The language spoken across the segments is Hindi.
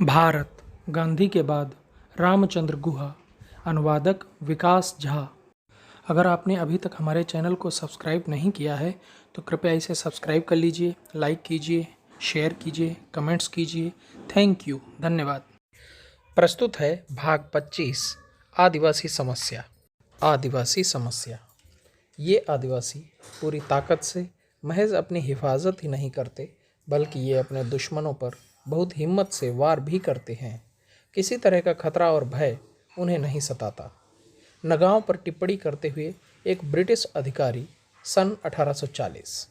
भारत, गांधी के बाद रामचंद्र गुहा। अनुवादक विकास झा। अगर आपने अभी तक हमारे चैनल को सब्सक्राइब नहीं किया है तो कृपया इसे सब्सक्राइब कर लीजिए, लाइक कीजिए, शेयर कीजिए, कमेंट्स कीजिए। थैंक यू, धन्यवाद। प्रस्तुत है भाग 25, आदिवासी समस्या। आदिवासी समस्या। ये आदिवासी पूरी ताकत से महज अपनी हिफाजत ही नहीं करते, बल्कि ये अपने दुश्मनों पर बहुत हिम्मत से वार भी करते हैं। किसी तरह का खतरा और भय उन्हें नहीं सताता। नगाओं पर टिप्पणी करते हुए एक ब्रिटिश अधिकारी सन 1840।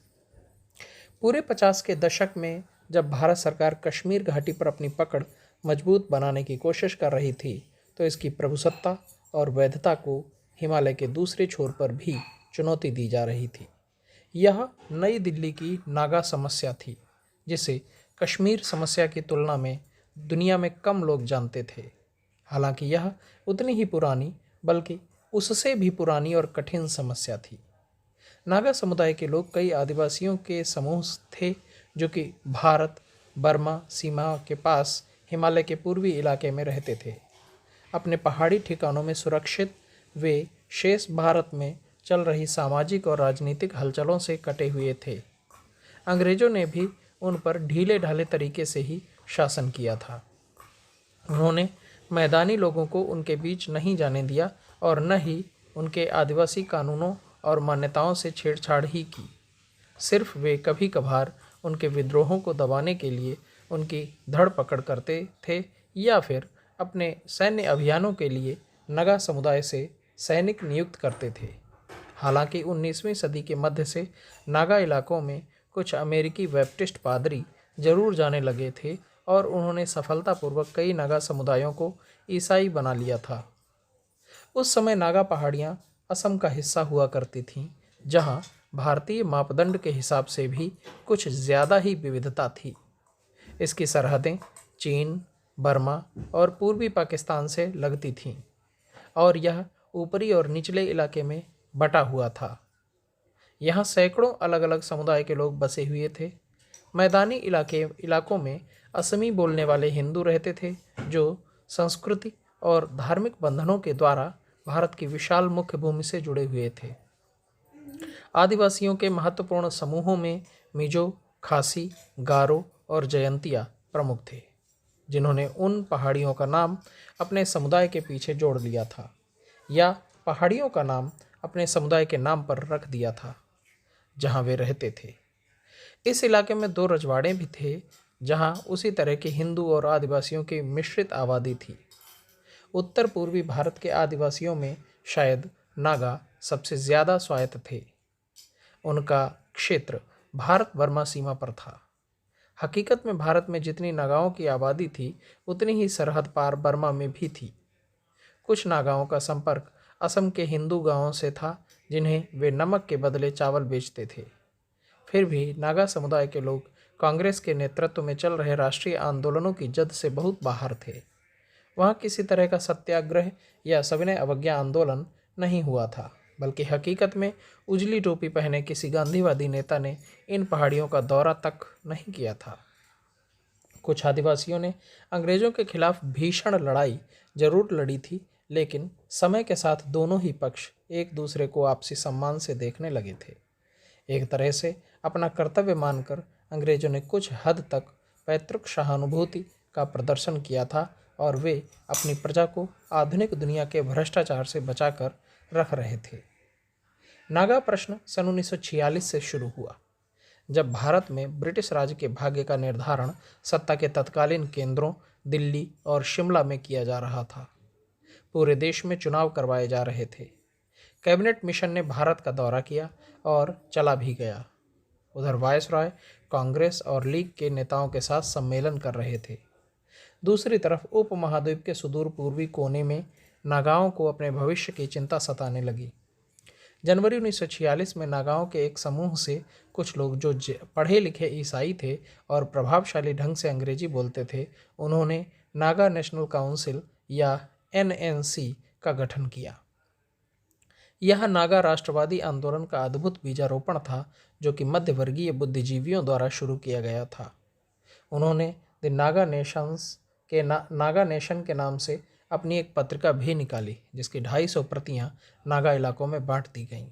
पूरे 50 के दशक में जब भारत सरकार कश्मीर घाटी पर अपनी पकड़ मजबूत बनाने की कोशिश कर रही थी, तो इसकी प्रभुसत्ता और वैधता को हिमालय के दूसरे छोर पर भी चुनौती दी जा रही थी। यह नई दिल्ली की नागा समस्या थी, जिसे कश्मीर समस्या की तुलना में दुनिया में कम लोग जानते थे। हालांकि यह उतनी ही पुरानी, बल्कि उससे भी पुरानी और कठिन समस्या थी। नागा समुदाय के लोग कई आदिवासियों के समूह थे जो कि भारत बर्मा सीमा के पास हिमालय के पूर्वी इलाके में रहते थे। अपने पहाड़ी ठिकानों में सुरक्षित वे शेष भारत में चल रही सामाजिक और राजनीतिक हलचलों से कटे हुए थे। अंग्रेजों ने भी उन पर ढीले ढाले तरीके से ही शासन किया था। उन्होंने मैदानी लोगों को उनके बीच नहीं जाने दिया और न ही उनके आदिवासी कानूनों और मान्यताओं से छेड़छाड़ ही की। सिर्फ वे कभी कभार उनके विद्रोहों को दबाने के लिए उनकी धड़पकड़ करते थे या फिर अपने सैन्य अभियानों के लिए नगा समुदाय से सैनिक नियुक्त करते थे। हालांकि 19वीं सदी के मध्य से नागा इलाकों में कुछ अमेरिकी बैप्टिस्ट पादरी जरूर जाने लगे थे और उन्होंने सफलतापूर्वक कई नागा समुदायों को ईसाई बना लिया था। उस समय नागा पहाड़ियाँ असम का हिस्सा हुआ करती थीं, जहाँ भारतीय मापदंड के हिसाब से भी कुछ ज़्यादा ही विविधता थी। इसकी सरहदें चीन, बर्मा और पूर्वी पाकिस्तान से लगती थीं और यह ऊपरी और निचले इलाके में बटा हुआ था। यहाँ सैकड़ों अलग अलग समुदाय के लोग बसे हुए थे। मैदानी इलाकों में असमी बोलने वाले हिंदू रहते थे, जो संस्कृति और धार्मिक बंधनों के द्वारा भारत की विशाल मुख्य भूमि से जुड़े हुए थे। आदिवासियों के महत्वपूर्ण समूहों में मिजो, खासी, गारो और जयंतिया प्रमुख थे, जिन्होंने उन पहाड़ियों का नाम अपने समुदाय के पीछे जोड़ लिया था या पहाड़ियों का नाम अपने समुदाय के नाम पर रख दिया था जहां वे रहते थे। इस इलाके में 2 रजवाड़े भी थे, जहां उसी तरह के हिंदू और आदिवासियों की मिश्रित आबादी थी। उत्तर पूर्वी भारत के आदिवासियों में शायद नागा सबसे ज़्यादा स्वायत्त थे। उनका क्षेत्र भारत बर्मा सीमा पर था। हकीकत में भारत में जितनी नागाओं की आबादी थी, उतनी ही सरहद पार बर्मा में भी थी। कुछ नागाओं का संपर्क असम के हिंदू गांवों से था, जिन्हें वे नमक के बदले चावल बेचते थे। फिर भी नागा समुदाय के लोग कांग्रेस के नेतृत्व में चल रहे राष्ट्रीय आंदोलनों की जद से बहुत बाहर थे। वहाँ किसी तरह का सत्याग्रह या सविनय अवज्ञा आंदोलन नहीं हुआ था, बल्कि हकीकत में उजली टोपी पहने किसी गांधीवादी नेता ने इन पहाड़ियों का दौरा तक नहीं किया था। कुछ आदिवासियों ने अंग्रेजों के खिलाफ भीषण लड़ाई जरूर लड़ी थी, लेकिन समय के साथ दोनों ही पक्ष एक दूसरे को आपसी सम्मान से देखने लगे थे। एक तरह से अपना कर्तव्य मानकर अंग्रेजों ने कुछ हद तक पैतृक सहानुभूति का प्रदर्शन किया था और वे अपनी प्रजा को आधुनिक दुनिया के भ्रष्टाचार से बचाकर रख रहे थे। नागा प्रश्न सन 1946 से शुरू हुआ, जब भारत में ब्रिटिश राज के भाग्य का निर्धारण सत्ता के तत्कालीन केंद्रों दिल्ली और शिमला में किया जा रहा था। पूरे देश में चुनाव करवाए जा रहे थे। कैबिनेट मिशन ने भारत का दौरा किया और चला भी गया। उधर वायसराय कांग्रेस और लीग के नेताओं के साथ सम्मेलन कर रहे थे। दूसरी तरफ उपमहाद्वीप के सुदूर पूर्वी कोने में नागाओं को अपने भविष्य की चिंता सताने लगी। जनवरी 1946 में नागाओं के एक समूह से कुछ लोग जो पढ़े लिखे ईसाई थे और प्रभावशाली ढंग से अंग्रेजी बोलते थे, उन्होंने नागा नेशनल काउंसिल या NNC का गठन किया। यह नागा राष्ट्रवादी आंदोलन का अद्भुत बीजारोपण था, जो कि मध्यवर्गीय बुद्धिजीवियों द्वारा शुरू किया गया था। उन्होंने द नागा नेशंस के नागा नेशन के नाम से अपनी एक पत्रिका भी निकाली, जिसकी 250 प्रतियां नागा इलाकों में बांट दी गईं।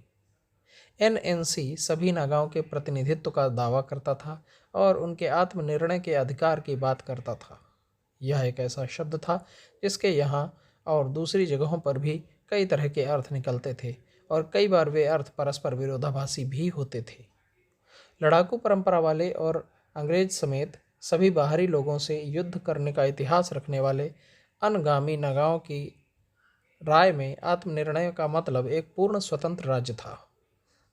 एनएनसी सभी नागाओं के प्रतिनिधित्व का दावा करता था और उनके आत्मनिर्णय के अधिकार की बात करता था। यह एक ऐसा शब्द था जिसके यहाँ और दूसरी जगहों पर भी कई तरह के अर्थ निकलते थे और कई बार वे अर्थ परस्पर विरोधाभासी भी होते थे। लड़ाकू परंपरा वाले और अंग्रेज समेत सभी बाहरी लोगों से युद्ध करने का इतिहास रखने वाले अनगामी नागाओं की राय में आत्मनिर्णय का मतलब एक पूर्ण स्वतंत्र राज्य था,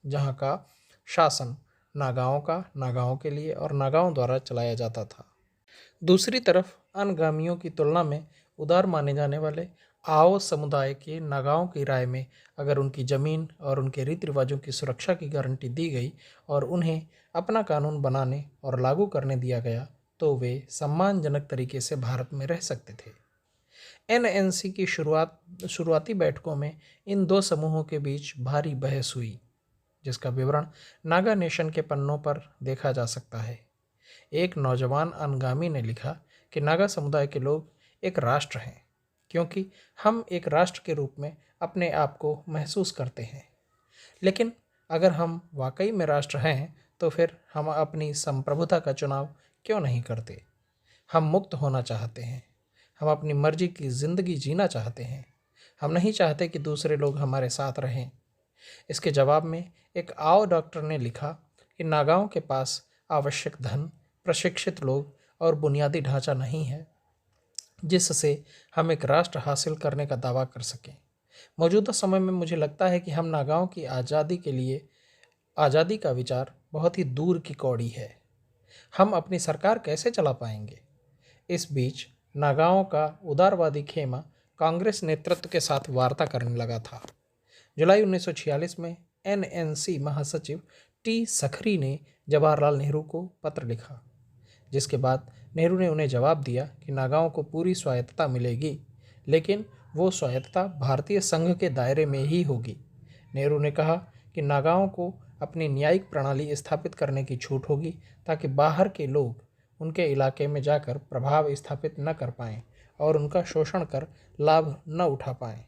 जहाँ का शासन नागाओं के लिए और नागाओं द्वारा चलाया जाता था। दूसरी तरफ अनगामियों की तुलना में उदार माने जाने वाले आओ समुदाय के नागाओं की राय में अगर उनकी ज़मीन और उनके रीति रिवाजों की सुरक्षा की गारंटी दी गई और उन्हें अपना कानून बनाने और लागू करने दिया गया तो वे सम्मानजनक तरीके से भारत में रह सकते थे। एनएनसी की शुरुआती बैठकों में इन दो समूहों के बीच भारी बहस हुई, जिसका विवरण नागा नेशन के पन्नों पर देखा जा सकता है। एक नौजवान अनगामी ने लिखा कि नागा समुदाय के लोग एक राष्ट्र हैं, क्योंकि हम एक राष्ट्र के रूप में अपने आप को महसूस करते हैं। लेकिन अगर हम वाकई में राष्ट्र हैं तो फिर हम अपनी संप्रभुता का चुनाव क्यों नहीं करते? हम मुक्त होना चाहते हैं, हम अपनी मर्जी की ज़िंदगी जीना चाहते हैं, हम नहीं चाहते कि दूसरे लोग हमारे साथ रहें। इसके जवाब में एक आओ डॉक्टर ने लिखा कि नागाओं के पास आवश्यक धन, प्रशिक्षित लोग और बुनियादी ढांचा नहीं है जिससे हम एक राष्ट्र हासिल करने का दावा कर सकें। मौजूदा समय में मुझे लगता है कि हम नागाओं की आज़ादी के लिए आज़ादी का विचार बहुत ही दूर की कौड़ी है। हम अपनी सरकार कैसे चला पाएंगे? इस बीच नागाओं का उदारवादी खेमा कांग्रेस नेतृत्व के साथ वार्ता करने लगा था। जुलाई 1946 में एनएनसी महासचिव टी सखरी ने जवाहरलाल नेहरू को पत्र लिखा, जिसके बाद नेहरू ने उन्हें जवाब दिया कि नागाओं को पूरी स्वायत्तता मिलेगी, लेकिन वो स्वायत्तता भारतीय संघ के दायरे में ही होगी। नेहरू ने कहा कि नागाओं को अपनी न्यायिक प्रणाली स्थापित करने की छूट होगी ताकि बाहर के लोग उनके इलाके में जाकर प्रभाव स्थापित न कर पाएं और उनका शोषण कर लाभ न उठा पाएं।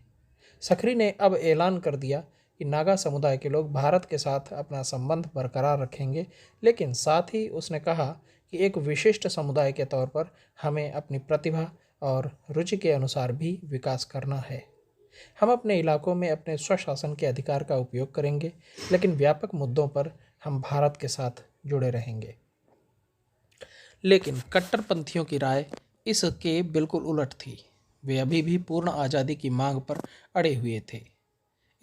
सखरी ने अब ऐलान कर दिया कि नागा समुदाय के लोग भारत के साथ अपना संबंध बरकरार रखेंगे, लेकिन साथ ही उसने कहा कि एक विशिष्ट समुदाय के तौर पर हमें अपनी प्रतिभा और रुचि के अनुसार भी विकास करना है। हम अपने इलाकों में अपने स्वशासन के अधिकार का उपयोग करेंगे, लेकिन व्यापक मुद्दों पर हम भारत के साथ जुड़े रहेंगे। लेकिन कट्टरपंथियों की राय इसके बिल्कुल उलट थी। वे अभी भी पूर्ण आज़ादी की मांग पर अड़े हुए थे।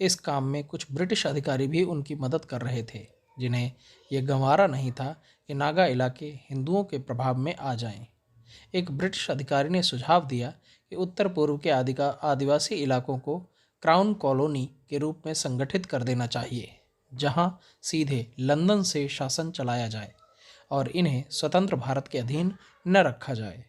इस काम में कुछ ब्रिटिश अधिकारी भी उनकी मदद कर रहे थे, जिन्हें यह गंवारा नहीं था कि नागा इलाके हिंदुओं के प्रभाव में आ जाएं। एक ब्रिटिश अधिकारी ने सुझाव दिया कि उत्तर पूर्व के आदिवासी इलाकों को क्राउन कॉलोनी के रूप में संगठित कर देना चाहिए, जहां सीधे लंदन से शासन चलाया जाए और इन्हें स्वतंत्र भारत के अधीन न रखा जाए।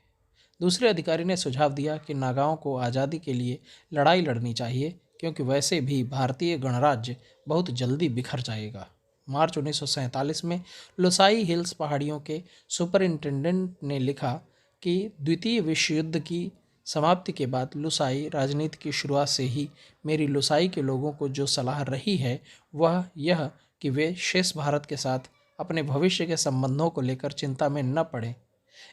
दूसरे अधिकारी ने सुझाव दिया कि नागाओं को आज़ादी के लिए लड़ाई लड़नी चाहिए, क्योंकि वैसे भी भारतीय गणराज्य बहुत जल्दी बिखर जाएगा। मार्च 1947 में लोसाई हिल्स पहाड़ियों के सुपरिंटेंडेंट ने लिखा कि द्वितीय विश्व युद्ध की समाप्ति के बाद लुसाई राजनीति की शुरुआत से ही मेरी लुसाई के लोगों को जो सलाह रही है वह यह कि वे शेष भारत के साथ अपने भविष्य के संबंधों को लेकर चिंता में न पड़ें।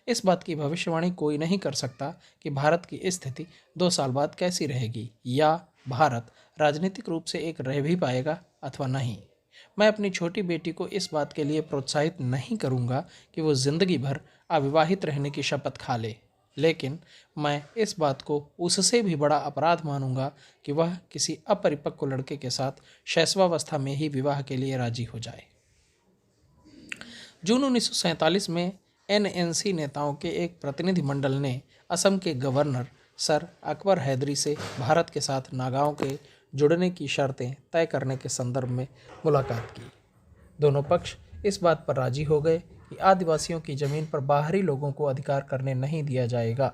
इस बात की भविष्यवाणी कोई नहीं कर सकता कि भारत की स्थिति 2 साल बाद कैसी रहेगी या भारत राजनीतिक रूप से एक रह भी पाएगा अथवा नहीं। मैं अपनी छोटी बेटी को इस बात के लिए प्रोत्साहित नहीं करूंगा कि वो जिंदगी भर अविवाहित रहने की शपथ खा ले, लेकिन मैं इस बात को उससे भी बड़ा अपराध मानूंगा कि वह किसी अपरिपक्व लड़के के साथ शैशवावस्था में ही विवाह के लिए राजी हो जाए। जून 1947 में एनएनसी नेताओं के एक प्रतिनिधिमंडल ने असम के गवर्नर सर अकबर हैदरी से भारत के साथ नागाओं के जुड़ने की शर्तें तय करने के संदर्भ में मुलाकात की। दोनों पक्ष इस बात पर राजी हो गए कि आदिवासियों की जमीन पर बाहरी लोगों को अधिकार करने नहीं दिया जाएगा,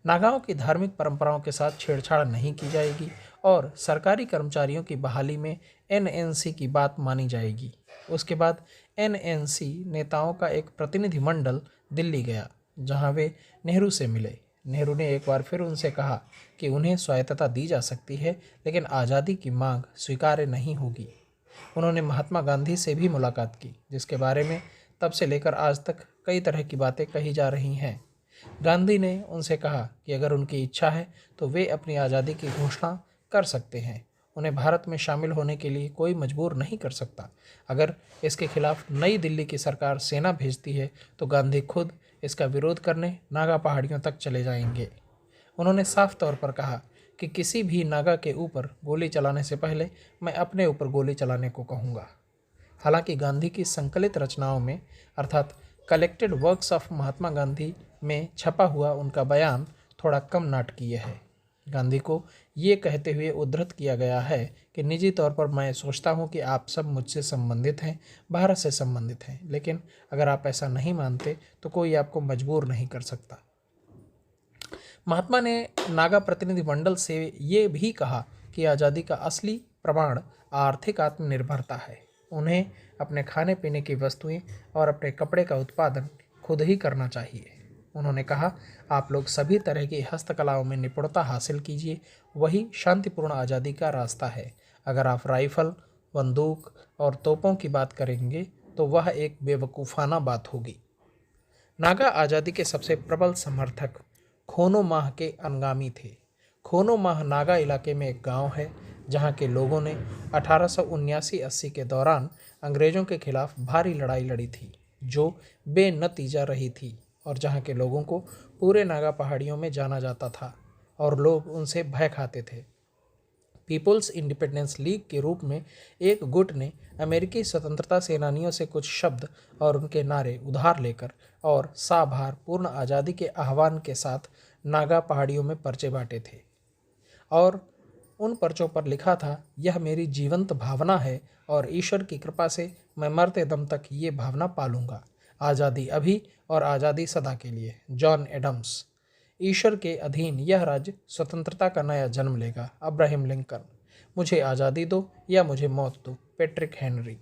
नागाओं की धार्मिक परंपराओं के साथ छेड़छाड़ नहीं की जाएगी और सरकारी कर्मचारियों की बहाली में एनएनसी की बात मानी जाएगी। उसके बाद एनएनसी नेताओं का एक प्रतिनिधिमंडल दिल्ली गया, जहां वे नेहरू से मिले। नेहरू ने एक बार फिर उनसे कहा कि उन्हें स्वायत्तता दी जा सकती है, लेकिन आज़ादी की मांग स्वीकार्य नहीं होगी। उन्होंने महात्मा गांधी से भी मुलाकात की, जिसके बारे में तब से लेकर आज तक कई तरह की बातें कही जा रही हैं। गांधी ने उनसे कहा कि अगर उनकी इच्छा है तो वे अपनी आज़ादी की घोषणा कर सकते हैं। उन्हें भारत में शामिल होने के लिए कोई मजबूर नहीं कर सकता। अगर इसके खिलाफ नई दिल्ली की सरकार सेना भेजती है तो गांधी खुद इसका विरोध करने नागा पहाड़ियों तक चले जाएंगे। उन्होंने साफ तौर पर कहा कि किसी भी नागा के ऊपर गोली चलाने से पहले मैं अपने ऊपर गोली चलाने को कहूँगा। हालांकि गांधी की संकलित रचनाओं में अर्थात collected works of Mahatma Gandhi में छपा हुआ उनका बयान थोड़ा कम नाटकीय है। गांधी को ये कहते हुए उद्धृत किया गया है कि निजी तौर पर मैं सोचता हूँ कि आप सब मुझसे संबंधित हैं, भारत से संबंधित हैं, लेकिन अगर आप ऐसा नहीं मानते तो कोई आपको मजबूर नहीं कर सकता। महात्मा ने नागा प्रतिनिधिमंडल से ये भी कहा कि आज़ादी का असली प्रमाण आर्थिक आत्मनिर्भरता है। उन्हें अपने खाने पीने की वस्तुएं और अपने कपड़े का उत्पादन खुद ही करना चाहिए। उन्होंने कहा, आप लोग सभी तरह की हस्तकलाओं में निपुणता हासिल कीजिए, वही शांतिपूर्ण आज़ादी का रास्ता है। अगर आप राइफल, बंदूक और तोपों की बात करेंगे तो वह एक बेवकूफ़ाना बात होगी। नागा आज़ादी के सबसे प्रबल समर्थक खोनो माह के अनुगामी थे। खोनो माह नागा इलाके में एक गांव है जहां के लोगों ने 1879-80 के दौरान अंग्रेज़ों के खिलाफ भारी लड़ाई लड़ी थी, जो बेनतीजा रही थी, और जहां के लोगों को पूरे नागा पहाड़ियों में जाना जाता था और लोग उनसे भय खाते थे। पीपुल्स इंडिपेंडेंस लीग के रूप में एक गुट ने अमेरिकी स्वतंत्रता सेनानियों से कुछ शब्द और उनके नारे उधार लेकर और साभार पूर्ण आज़ादी के आह्वान के साथ नागा पहाड़ियों में पर्चे बांटे थे और उन पर्चों पर लिखा था, यह मेरी जीवंत भावना है और ईश्वर की कृपा से मैं मरते दम तक ये भावना पालूंगा। आज़ादी अभी और आज़ादी सदा के लिए। John Adams. ईश्वर के अधीन यह राज्य स्वतंत्रता का नया जन्म लेगा। Abraham Lincoln. मुझे आज़ादी दो या मुझे मौत दो। Patrick Henry.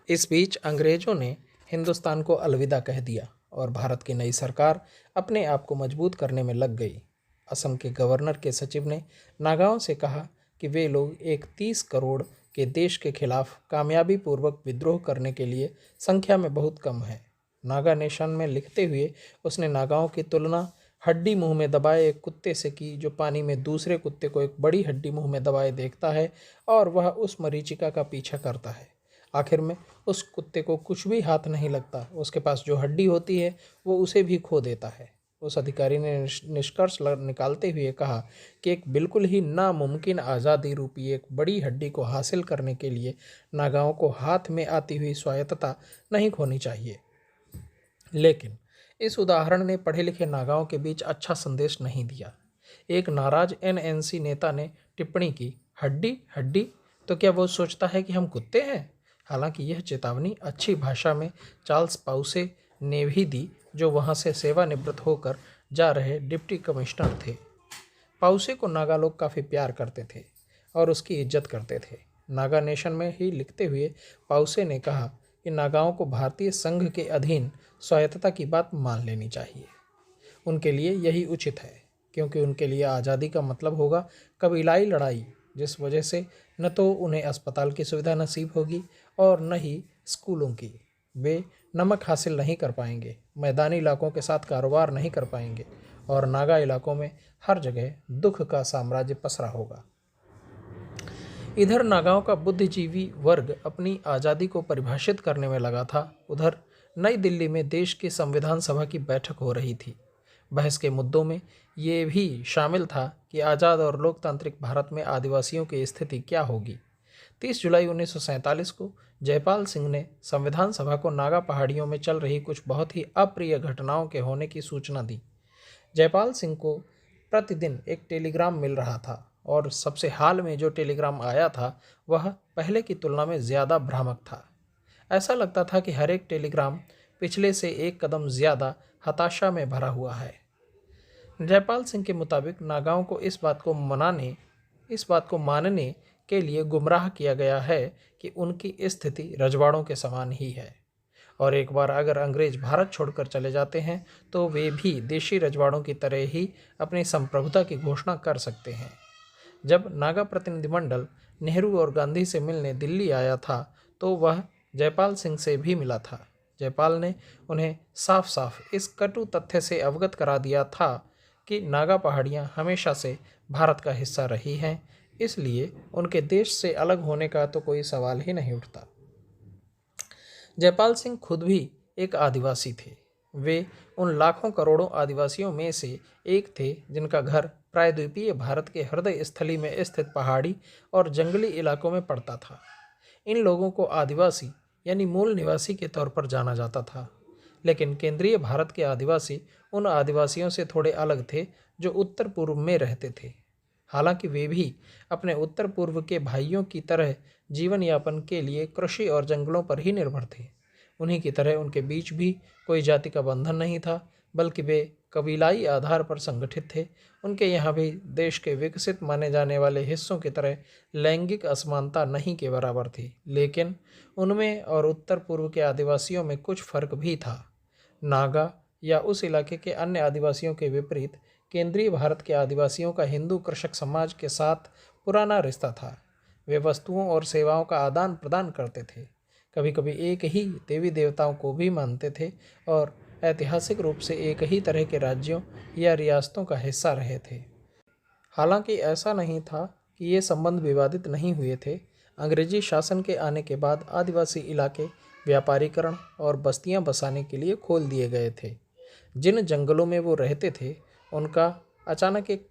इस बीच अंग्रेज़ों ने हिंदुस्तान को अलविदा कह दिया और भारत की नई सरकार अपने आप को मजबूत करने में लग गई। असम के गवर्नर के सचिव ने नागाओं से कहा कि वे लोग एक 30 करोड़ के देश के खिलाफ कामयाबी पूर्वक विद्रोह करने के लिए संख्या में बहुत कम है। नागा नेशन में लिखते हुए उसने नागाओं की तुलना हड्डी मुंह में दबाए एक कुत्ते से की, जो पानी में दूसरे कुत्ते को एक बड़ी हड्डी मुंह में दबाए देखता है और वह उस मरीचिका का पीछा करता है। आखिर में उस कुत्ते को कुछ भी हाथ नहीं लगता, उसके पास जो हड्डी होती है वो उसे भी खो देता है। उस अधिकारी ने निष्कर्ष निकालते हुए कहा कि एक बिल्कुल ही नामुमकिन आज़ादी रूपी एक बड़ी हड्डी को हासिल करने के लिए नागाओं को हाथ में आती हुई स्वायत्तता नहीं खोनी चाहिए। लेकिन इस उदाहरण ने पढ़े लिखे नागाओं के बीच अच्छा संदेश नहीं दिया। एक नाराज एनएनसी नेता ने टिप्पणी की, हड्डी हड्डी, तो क्या वो सोचता है कि हम कुत्ते हैं? हालांकि यह चेतावनी अच्छी भाषा में चार्ल्स पाउसे ने भी दी, जो वहां से सेवानिवृत्त होकर जा रहे डिप्टी कमिश्नर थे। पाउसे को नागा लोग काफ़ी प्यार करते थे और उसकी इज्जत करते थे। नागा नेशन में ही लिखते हुए पाउसे ने कहा कि नागाओं को भारतीय संघ के अधीन स्वायत्तता की बात मान लेनी चाहिए। उनके लिए यही उचित है, क्योंकि उनके लिए आज़ादी का मतलब होगा कबीलाई लड़ाई, जिस वजह से न तो उन्हें अस्पताल की सुविधा नसीब होगी और न ही स्कूलों की। वे नमक हासिल नहीं कर पाएंगे, मैदानी इलाकों के साथ कारोबार नहीं कर पाएंगे और नागा इलाकों में हर जगह दुख का साम्राज्य पसरा होगा। इधर नागाओं का बुद्धिजीवी वर्ग अपनी आज़ादी को परिभाषित करने में लगा था, उधर नई दिल्ली में देश की संविधान सभा की बैठक हो रही थी। बहस के मुद्दों में ये भी शामिल था कि आज़ाद और लोकतांत्रिक भारत में आदिवासियों की स्थिति क्या होगी। 30 जुलाई 1947 को जयपाल सिंह ने संविधान सभा को नागा पहाड़ियों में चल रही कुछ बहुत ही अप्रिय घटनाओं के होने की सूचना दी। जयपाल सिंह को प्रतिदिन एक टेलीग्राम मिल रहा था और सबसे हाल में जो टेलीग्राम आया था वह पहले की तुलना में ज़्यादा भ्रामक था। ऐसा लगता था कि हर एक टेलीग्राम पिछले से एक कदम ज़्यादा हताशा में भरा हुआ है। जयपाल सिंह के मुताबिक नागाओं को इस बात को मानने के लिए गुमराह किया गया है कि उनकी स्थिति रजवाड़ों के समान ही है और एक बार अगर अंग्रेज भारत छोड़कर चले जाते हैं तो वे भी देशी रजवाड़ों की तरह ही अपनी संप्रभुता की घोषणा कर सकते हैं। जब नागा प्रतिनिधिमंडल नेहरू और गांधी से मिलने दिल्ली आया था तो वह जयपाल सिंह से भी मिला था। जयपाल ने उन्हें साफ साफ इस कटु तथ्य से अवगत करा दिया था कि नागा पहाड़ियाँ हमेशा से भारत का हिस्सा रही हैं, इसलिए उनके देश से अलग होने का तो कोई सवाल ही नहीं उठता। जयपाल सिंह खुद भी एक आदिवासी थे। वे उन लाखों करोड़ों आदिवासियों में से एक थे जिनका घर प्रायद्वीपीय भारत के हृदय स्थली में स्थित पहाड़ी और जंगली इलाकों में पड़ता था। इन लोगों को आदिवासी यानी मूल निवासी के तौर पर जाना जाता था, लेकिन केंद्रीय भारत के आदिवासी उन आदिवासियों से थोड़े अलग थे जो उत्तर पूर्व में रहते थे। हालांकि वे भी अपने उत्तर पूर्व के भाइयों की तरह जीवन यापन के लिए कृषि और जंगलों पर ही निर्भर थे। उन्हीं की तरह उनके बीच भी कोई जाति का बंधन नहीं था, बल्कि वे कबीलाई आधार पर संगठित थे। उनके यहाँ भी देश के विकसित माने जाने वाले हिस्सों की तरह लैंगिक असमानता नहीं के बराबर थी, लेकिन उनमें और उत्तर पूर्व के आदिवासियों में कुछ फर्क भी था। नागा या उस इलाके के अन्य आदिवासियों के विपरीत केंद्रीय भारत के आदिवासियों का हिंदू कृषक समाज के साथ पुराना रिश्ता था। वे वस्तुओं और सेवाओं का आदान प्रदान करते थे, कभी कभी एक ही देवी देवताओं को भी मानते थे और ऐतिहासिक रूप से एक ही तरह के राज्यों या रियासतों का हिस्सा रहे थे। हालांकि ऐसा नहीं था कि ये संबंध विवादित नहीं हुए थे। अंग्रेजी शासन के आने के बाद आदिवासी इलाके व्यापारीकरण और बस्तियां बसाने के लिए खोल दिए गए थे। जिन जंगलों में वो रहते थे उनका अचानक एक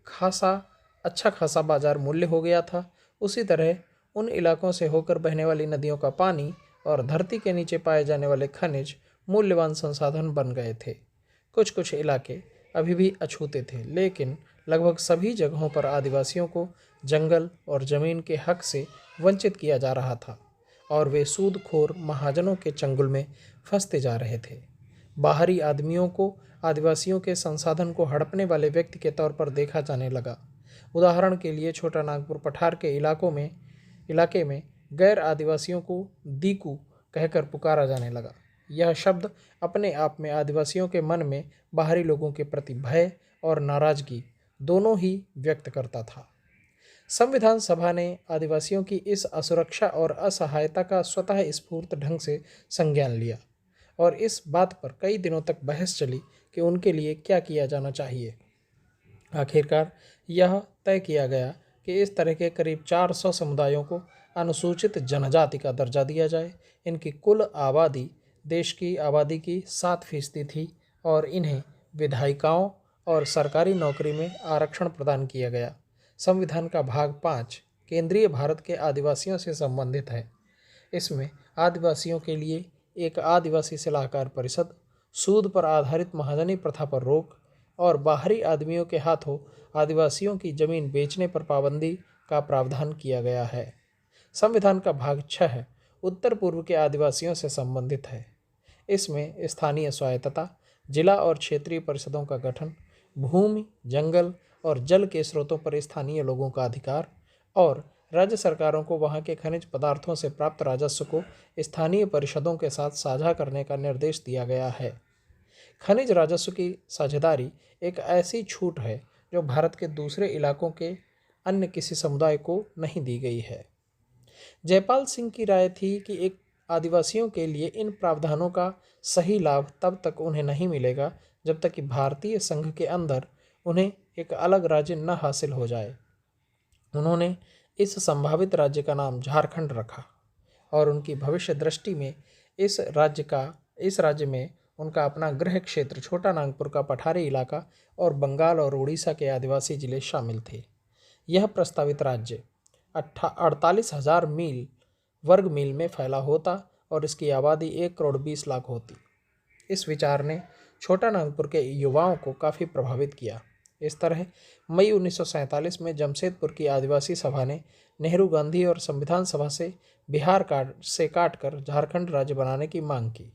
अच्छा खासा बाजार मूल्य हो गया था। उसी तरह उन इलाकों से होकर बहने वाली नदियों का पानी और धरती के नीचे पाए जाने वाले खनिज मूल्यवान संसाधन बन गए थे। कुछ कुछ इलाके अभी भी अछूते थे, लेकिन लगभग सभी जगहों पर आदिवासियों को जंगल और ज़मीन के हक से वंचित किया जा रहा था और वे सूदखोर महाजनों के चंगुल में फंसते जा रहे थे। बाहरी आदमियों को आदिवासियों के संसाधन को हड़पने वाले व्यक्ति के तौर पर देखा जाने लगा। उदाहरण के लिए छोटा नागपुर पठार के इलाके में गैर आदिवासियों को दीकू कहकर पुकारा जाने लगा। यह शब्द अपने आप में आदिवासियों के मन में बाहरी लोगों के प्रति भय और नाराजगी दोनों ही व्यक्त करता था। संविधान सभा ने आदिवासियों की इस असुरक्षा और असहायता का स्वतः स्फूर्त ढंग से संज्ञान लिया और इस बात पर कई दिनों तक बहस चली कि उनके लिए क्या किया जाना चाहिए। आखिरकार यह तय किया गया कि इस तरह के करीब 400 समुदायों को अनुसूचित जनजाति का दर्जा दिया जाए। इनकी कुल आबादी देश की आबादी की 7% थी और इन्हें विधायिकाओं और सरकारी नौकरी में आरक्षण प्रदान किया गया। संविधान का भाग 5 केंद्रीय भारत के आदिवासियों से संबंधित है। इसमें आदिवासियों के लिए एक आदिवासी सलाहकार परिषद, सूद पर आधारित महाजनी प्रथा पर रोक और बाहरी आदमियों के हाथों आदिवासियों की जमीन बेचने पर पाबंदी का प्रावधान किया गया है। संविधान का भाग 6 उत्तर पूर्व के आदिवासियों से संबंधित है। इसमें स्थानीय स्वायत्तता, जिला और क्षेत्रीय परिषदों का गठन, भूमि, जंगल और जल के स्रोतों पर स्थानीय लोगों का अधिकार और राज्य सरकारों को वहां के खनिज पदार्थों से प्राप्त राजस्व को स्थानीय परिषदों के साथ साझा करने का निर्देश दिया गया है। खनिज राजस्व की साझेदारी एक ऐसी छूट है जो भारत के दूसरे इलाकों के अन्य किसी समुदाय को नहीं दी गई है। जयपाल सिंह की राय थी कि एक आदिवासियों के लिए इन प्रावधानों का सही लाभ तब तक उन्हें नहीं मिलेगा जब तक कि भारतीय संघ के अंदर उन्हें एक अलग राज्य न हासिल हो जाए। उन्होंने इस संभावित राज्य का नाम झारखंड रखा और उनकी भविष्य दृष्टि में इस राज्य में उनका अपना गृह क्षेत्र छोटा नागपुर का पठारी इलाका और बंगाल और उड़ीसा के आदिवासी जिले शामिल थे। यह प्रस्तावित राज्य 48,000 वर्ग मील में फैला होता और इसकी आबादी 1,20,00,000 होती। इस विचार ने छोटा नागपुर के युवाओं को काफ़ी प्रभावित किया। इस तरह मई 1947 में जमशेदपुर की आदिवासी सभा ने नेहरू, गांधी और संविधान सभा से बिहार से काटकर झारखंड राज्य बनाने की मांग की।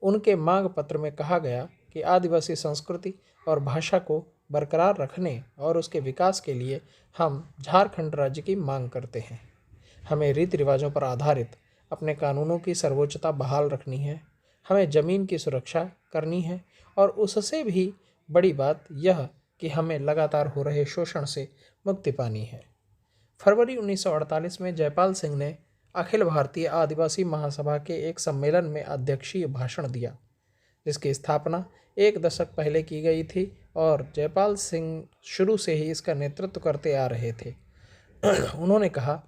उनके मांग पत्र में कहा गया कि आदिवासी संस्कृति और भाषा को बरकरार रखने और उसके विकास के लिए हम झारखंड राज्य की मांग करते हैं। हमें रीति रिवाजों पर आधारित अपने कानूनों की सर्वोच्चता बहाल रखनी है। हमें ज़मीन की सुरक्षा करनी है और उससे भी बड़ी बात यह कि हमें लगातार हो रहे शोषण से मुक्ति पानी है। फरवरी 1948 में जयपाल सिंह ने अखिल भारतीय आदिवासी महासभा के एक सम्मेलन में अध्यक्षीय भाषण दिया, जिसकी स्थापना एक दशक पहले की गई थी और जयपाल सिंह शुरू से ही इसका नेतृत्व करते आ रहे थे। उन्होंने कहा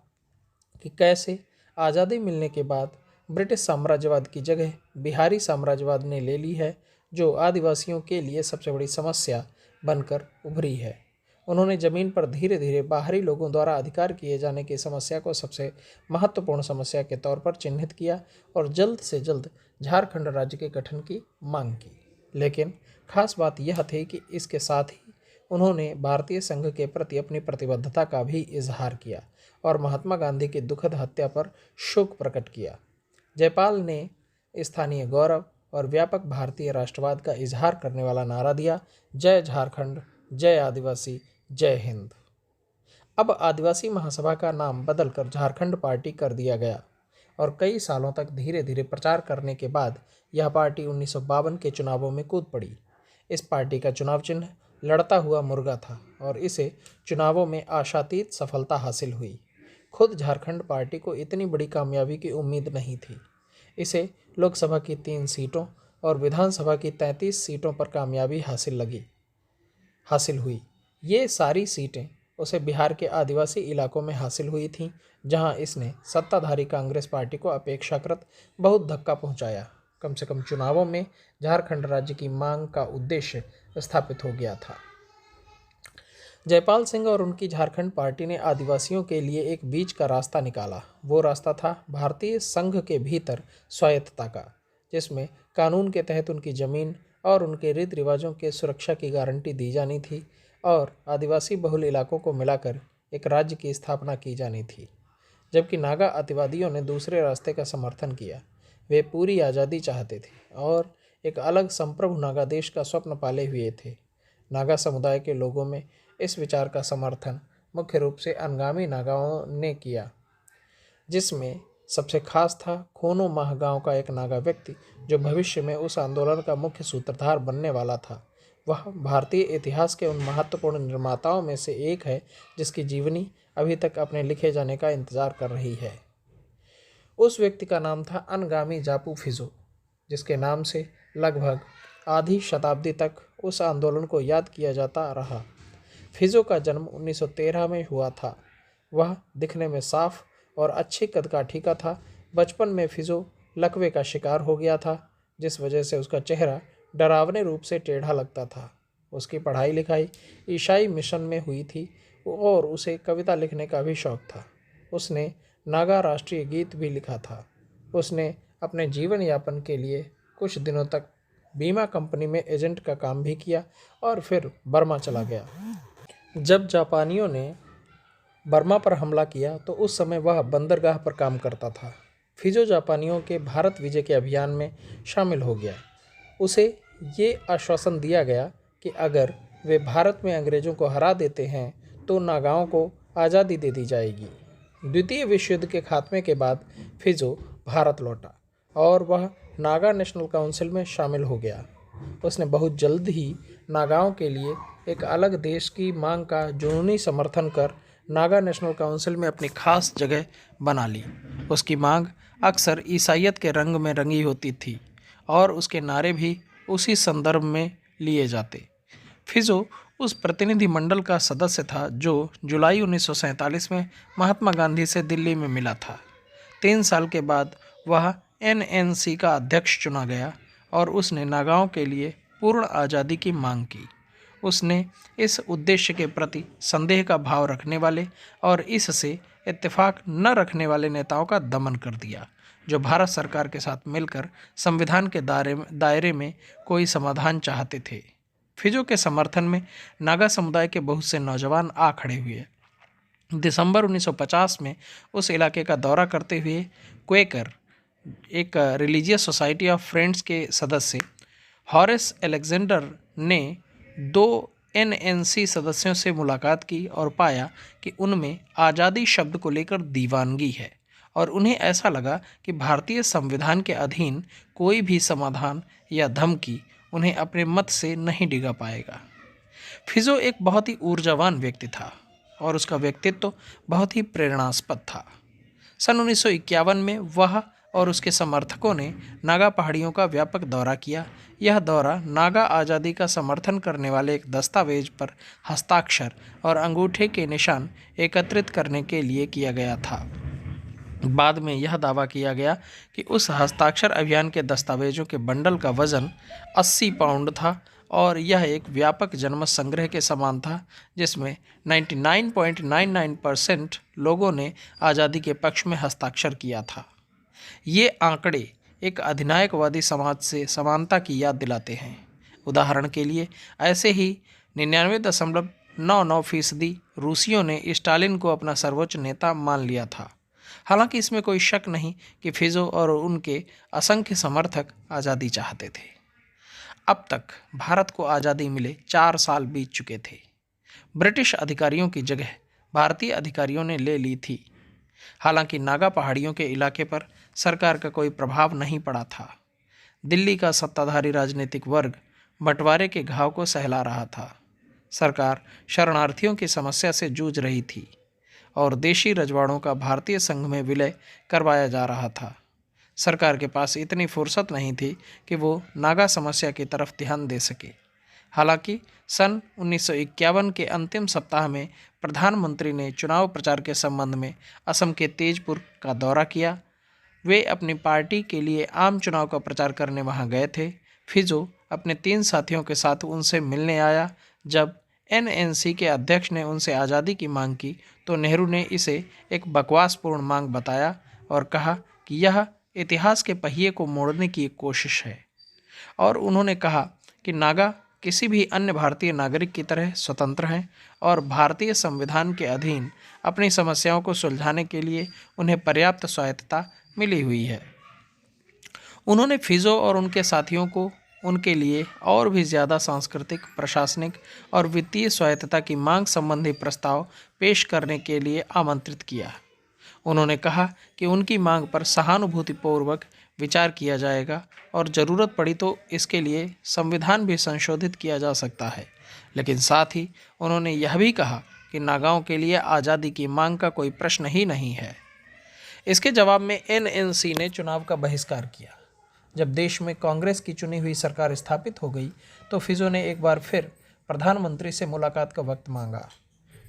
कि कैसे आज़ादी मिलने के बाद ब्रिटिश साम्राज्यवाद की जगह बिहारी साम्राज्यवाद ने ले ली है, जो आदिवासियों के लिए सबसे बड़ी समस्या बनकर उभरी है। उन्होंने ज़मीन पर धीरे धीरे बाहरी लोगों द्वारा अधिकार किए जाने की समस्या को सबसे महत्वपूर्ण समस्या के तौर पर चिन्हित किया और जल्द से जल्द झारखंड राज्य के गठन की मांग की। लेकिन खास बात यह थी कि इसके साथ ही उन्होंने भारतीय संघ के प्रति अपनी प्रतिबद्धता का भी इजहार किया और महात्मा गांधी की दुखद हत्या पर शोक प्रकट किया। जयपाल ने स्थानीय गौरव और व्यापक भारतीय राष्ट्रवाद का इजहार करने वाला नारा दिया, जय झारखंड, जय आदिवासी, जय हिंद। अब आदिवासी महासभा का नाम बदलकर झारखंड पार्टी कर दिया गया और कई सालों तक धीरे धीरे प्रचार करने के बाद यह पार्टी 1952 के चुनावों में कूद पड़ी। इस पार्टी का चुनाव चिन्ह लड़ता हुआ मुर्गा था और इसे चुनावों में आशातीत सफलता हासिल हुई। खुद झारखंड पार्टी को इतनी बड़ी कामयाबी की उम्मीद नहीं थी। इसे लोकसभा की 3 सीटों और विधानसभा की 33 सीटों पर कामयाबी हासिल हुई। ये सारी सीटें उसे बिहार के आदिवासी इलाकों में हासिल हुई थीं, जहां इसने सत्ताधारी कांग्रेस पार्टी को अपेक्षाकृत बहुत धक्का पहुंचाया। कम से कम चुनावों में झारखंड राज्य की मांग का उद्देश्य स्थापित हो गया था। जयपाल सिंह और उनकी झारखंड पार्टी ने आदिवासियों के लिए एक बीच का रास्ता निकाला। वो रास्ता था भारतीय संघ के भीतर स्वायत्तता का, जिसमें कानून के तहत उनकी ज़मीन और उनके रीति रिवाजों के सुरक्षा की गारंटी दी जानी थी और आदिवासी बहुल इलाकों को मिलाकर एक राज्य की स्थापना की जानी थी। जबकि नागा अतिवादियों ने दूसरे रास्ते का समर्थन किया। वे पूरी आज़ादी चाहते थे और एक अलग संप्रभु नागा देश का स्वप्न पाले हुए थे। नागा समुदाय के लोगों में इस विचार का समर्थन मुख्य रूप से अनगामी नागाओं ने किया, जिसमें सबसे खास था खोनो माह गांव का एक नागा व्यक्ति जो भविष्य में उस आंदोलन का मुख्य सूत्रधार बनने वाला था। वह भारतीय इतिहास के उन महत्वपूर्ण निर्माताओं में से एक है जिसकी जीवनी अभी तक अपने लिखे जाने का इंतजार कर रही है। उस व्यक्ति का नाम था अनगामी जापू फिजो, जिसके नाम से लगभग आधी शताब्दी तक उस आंदोलन को याद किया जाता रहा। फिजो का जन्म 1913 में हुआ था। वह दिखने में साफ और अच्छी कदकाठी का था। बचपन में फिजो लकवे का शिकार हो गया था, जिस वजह से उसका चेहरा डरावने रूप से टेढ़ा लगता था। उसकी पढ़ाई लिखाई ईसाई मिशन में हुई थी और उसे कविता लिखने का भी शौक था। उसने नागा राष्ट्रीय गीत भी लिखा था। उसने अपने जीवन यापन के लिए कुछ दिनों तक बीमा कंपनी में एजेंट का काम भी किया और फिर बर्मा चला गया। जब जापानियों ने बर्मा पर हमला किया तो उस समय वह बंदरगाह पर काम करता था। फिजो जापानियों के भारत विजय के अभियान में शामिल हो गया। उसे ये आश्वासन दिया गया कि अगर वे भारत में अंग्रेज़ों को हरा देते हैं तो नागाओं को आज़ादी दे दी जाएगी। द्वितीय विश्व युद्ध के खात्मे के बाद फिजो भारत लौटा और वह नागा नेशनल काउंसिल में शामिल हो गया। उसने बहुत जल्द ही नागाओं के लिए एक अलग देश की मांग का जुनूनी समर्थन कर नागा नेशनल काउंसिल में अपनी खास जगह बना ली। उसकी मांग अक्सर ईसाइयत के रंग में रंगी होती थी और उसके नारे भी उसी संदर्भ में लिए जाते। फिजो उस प्रतिनिधिमंडल का सदस्य था जो जुलाई 1947 में महात्मा गांधी से दिल्ली में मिला था। 3 साल के बाद वह एनएनसी का अध्यक्ष चुना गया और उसने नागाओं के लिए पूर्ण आज़ादी की मांग की। उसने इस उद्देश्य के प्रति संदेह का भाव रखने वाले और इससे इत्तेफाक न रखने वाले नेताओं का दमन कर दिया, जो भारत सरकार के साथ मिलकर संविधान के दायरे में कोई समाधान चाहते थे। फिजो के समर्थन में नागा समुदाय के बहुत से नौजवान आ खड़े हुए। दिसंबर 1950 में उस इलाके का दौरा करते हुए क्वेकर, एक रिलीजियस सोसाइटी ऑफ फ्रेंड्स के सदस्य हॉरेस अलेक्जेंडर ने 2 एनएनसी सदस्यों से मुलाकात की और पाया कि उनमें आज़ादी शब्द को लेकर दीवानगी है और उन्हें ऐसा लगा कि भारतीय संविधान के अधीन कोई भी समाधान या धमकी उन्हें अपने मत से नहीं डिगा पाएगा। फिजो एक बहुत ही ऊर्जावान व्यक्ति था और उसका व्यक्तित्व बहुत ही प्रेरणास्पद था। सन 1951 में वह और उसके समर्थकों ने नागा पहाड़ियों का व्यापक दौरा किया। यह दौरा नागा आज़ादी का समर्थन करने वाले एक दस्तावेज पर हस्ताक्षर और अंगूठे के निशान एकत्रित करने के लिए किया गया था। बाद में यह दावा किया गया कि उस हस्ताक्षर अभियान के दस्तावेजों के बंडल का वजन 80 पाउंड था और यह एक व्यापक जनमत संग्रह के समान था, जिसमें 99.99% लोगों ने आज़ादी के पक्ष में हस्ताक्षर किया था। ये आंकड़े एक अधिनायकवादी समाज से समानता की याद दिलाते हैं। उदाहरण के लिए ऐसे ही 99.99% रूसियों ने स्टालिन को अपना सर्वोच्च नेता मान लिया था। हालांकि इसमें कोई शक नहीं कि फिजो और उनके असंख्य समर्थक आज़ादी चाहते थे। अब तक भारत को आज़ादी मिले 4 साल बीत चुके थे। ब्रिटिश अधिकारियों की जगह भारतीय अधिकारियों ने ले ली थी। हालांकि नागा पहाड़ियों के इलाके पर सरकार का कोई प्रभाव नहीं पड़ा था। दिल्ली का सत्ताधारी राजनीतिक वर्ग बंटवारे के घाव को सहला रहा था। सरकार शरणार्थियों की समस्या से जूझ रही थी और देशी रजवाड़ों का भारतीय संघ में विलय करवाया जा रहा था। सरकार के पास इतनी फुर्सत नहीं थी कि वो नागा समस्या की तरफ ध्यान दे सके। हालांकि सन 1951 के अंतिम सप्ताह में प्रधानमंत्री ने चुनाव प्रचार के संबंध में असम के तेजपुर का दौरा किया। वे अपनी पार्टी के लिए आम चुनाव का प्रचार करने वहां गए थे। फिजो अपने 3 साथियों के साथ उनसे मिलने आया। जब एनएनसी के अध्यक्ष ने उनसे आज़ादी की मांग की तो नेहरू ने इसे एक बकवासपूर्ण मांग बताया और कहा कि यह इतिहास के पहिए को मोड़ने की एक कोशिश है। और उन्होंने कहा कि नागा किसी भी अन्य भारतीय नागरिक की तरह स्वतंत्र हैं और भारतीय संविधान के अधीन अपनी समस्याओं को सुलझाने के लिए उन्हें पर्याप्त स्वायत्तता मिली हुई है। उन्होंने फिजो और उनके साथियों को उनके लिए और भी ज़्यादा सांस्कृतिक, प्रशासनिक और वित्तीय स्वायत्तता की मांग संबंधी प्रस्ताव पेश करने के लिए आमंत्रित किया। उन्होंने कहा कि उनकी मांग पर सहानुभूतिपूर्वक विचार किया जाएगा और ज़रूरत पड़ी तो इसके लिए संविधान भी संशोधित किया जा सकता है। लेकिन साथ ही उन्होंने यह भी कहा कि नागाओं के लिए आज़ादी की मांग का कोई प्रश्न ही नहीं है। इसके जवाब में एनएनसी ने चुनाव का बहिष्कार किया। जब देश में कांग्रेस की चुनी हुई सरकार स्थापित हो गई तो फिजो ने एक बार फिर प्रधानमंत्री से मुलाकात का वक्त मांगा।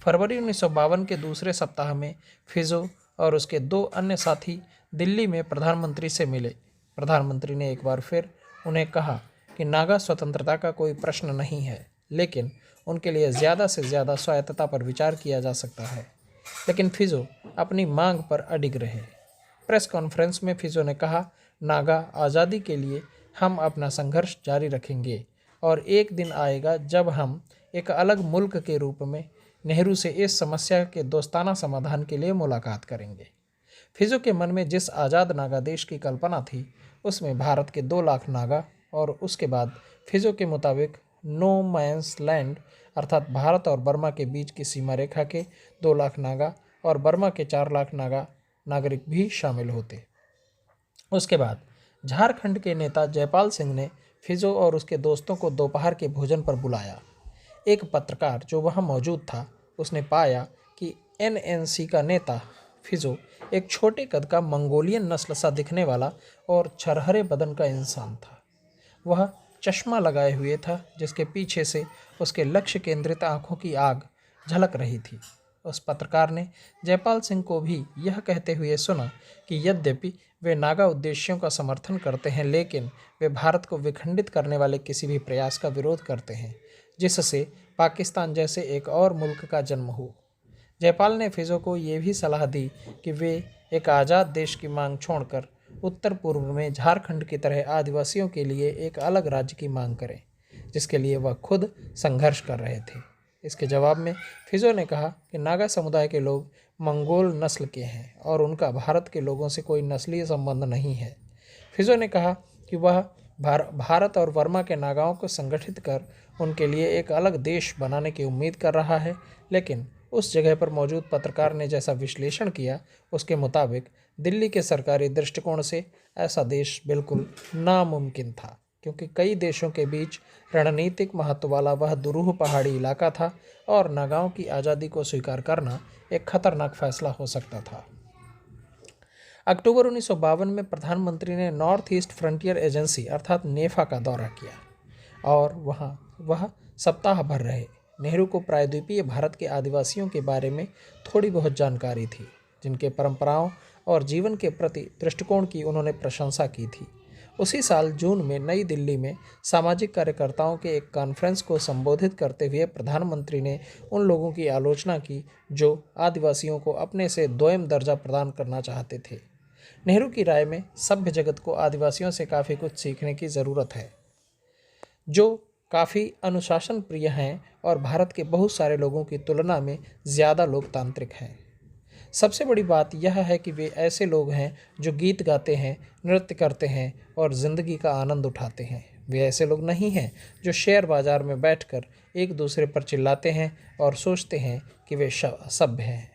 फरवरी 1952 के दूसरे सप्ताह में फिजो और उसके 2 अन्य साथी दिल्ली में प्रधानमंत्री से मिले। प्रधानमंत्री ने एक बार फिर उन्हें कहा कि नागा स्वतंत्रता का कोई प्रश्न नहीं है, लेकिन उनके लिए ज़्यादा से ज़्यादा स्वायत्तता पर विचार किया जा सकता है। लेकिन फिजो अपनी मांग पर अडिग रहे। प्रेस कॉन्फ्रेंस में फिजो ने कहा, नागा आज़ादी के लिए हम अपना संघर्ष जारी रखेंगे और एक दिन आएगा जब हम एक अलग मुल्क के रूप में नेहरू से इस समस्या के दोस्ताना समाधान के लिए मुलाकात करेंगे। फिजो के मन में जिस आज़ाद नागा देश की कल्पना थी उसमें भारत के 2 लाख नागा और उसके बाद फिजो के मुताबिक नो मैंस लैंड अर्थात भारत और बर्मा के बीच की सीमा रेखा के 2 लाख नागा और बर्मा के 4 लाख नागा नागरिक भी शामिल होते। उसके बाद झारखंड के नेता जयपाल सिंह ने फिजो और उसके दोस्तों को दोपहर के भोजन पर बुलाया। एक पत्रकार जो वहां मौजूद था उसने पाया कि एनएनसी का नेता फिजो एक छोटे कद का मंगोलियन नस्ल सा दिखने वाला और छरहरे बदन का इंसान था। वह चश्मा लगाए हुए था जिसके पीछे से उसके लक्ष्य केंद्रित आंखों की आग झलक रही थी। उस पत्रकार ने जयपाल सिंह को भी यह कहते हुए सुना कि यद्यपि वे नागा उद्देश्यों का समर्थन करते हैं, लेकिन वे भारत को विखंडित करने वाले किसी भी प्रयास का विरोध करते हैं जिससे पाकिस्तान जैसे एक और मुल्क का जन्म हो। जयपाल ने फिजो को ये भी सलाह दी कि वे एक आज़ाद देश की मांग छोड़कर उत्तर पूर्व में झारखंड की तरह आदिवासियों के लिए एक अलग राज्य की मांग करें, जिसके लिए वह खुद संघर्ष कर रहे थे। इसके जवाब में फिजो ने कहा कि नागा समुदाय के लोग मंगोल नस्ल के हैं और उनका भारत के लोगों से कोई नस्लीय संबंध नहीं है। फिजो ने कहा कि वह भारत और बर्मा के नागाओं को संगठित कर उनके लिए एक अलग देश बनाने की उम्मीद कर रहा है, लेकिन उस जगह पर मौजूद पत्रकार ने जैसा विश्लेषण किया, उसके मुताबिक दिल्ली के सरकारी दृष्टिकोण से ऐसा देश बिल्कुल नामुमकिन था, क्योंकि कई देशों के बीच रणनीतिक महत्व वाला वह दुरूह पहाड़ी इलाका था और नागाओं की आज़ादी को स्वीकार करना एक खतरनाक फैसला हो सकता था। अक्टूबर 1952 में प्रधानमंत्री ने नॉर्थ ईस्ट फ्रंटियर एजेंसी अर्थात नेफा का दौरा किया और वह सप्ताह भर रहे। नेहरू को प्रायद्वीपीय भारत के आदिवासियों के बारे में थोड़ी बहुत जानकारी थी, जिनके परंपराओं और जीवन के प्रति दृष्टिकोण की उन्होंने प्रशंसा की थी। उसी साल जून में नई दिल्ली में सामाजिक कार्यकर्ताओं के एक कॉन्फ्रेंस को संबोधित करते हुए प्रधानमंत्री ने उन लोगों की आलोचना की जो आदिवासियों को अपने से दोयम दर्जा प्रदान करना चाहते थे। नेहरू की राय में सभ्य जगत को आदिवासियों से काफ़ी कुछ सीखने की ज़रूरत है, जो काफ़ी अनुशासन प्रिय हैं और भारत के बहुत सारे लोगों की तुलना में ज़्यादा लोकतांत्रिक हैं। सबसे बड़ी बात यह है कि वे ऐसे लोग हैं जो गीत गाते हैं, नृत्य करते हैं और ज़िंदगी का आनंद उठाते हैं। वे ऐसे लोग नहीं हैं जो शेयर बाज़ार में बैठकर एक दूसरे पर चिल्लाते हैं और सोचते हैं कि वे सभ्य हैं।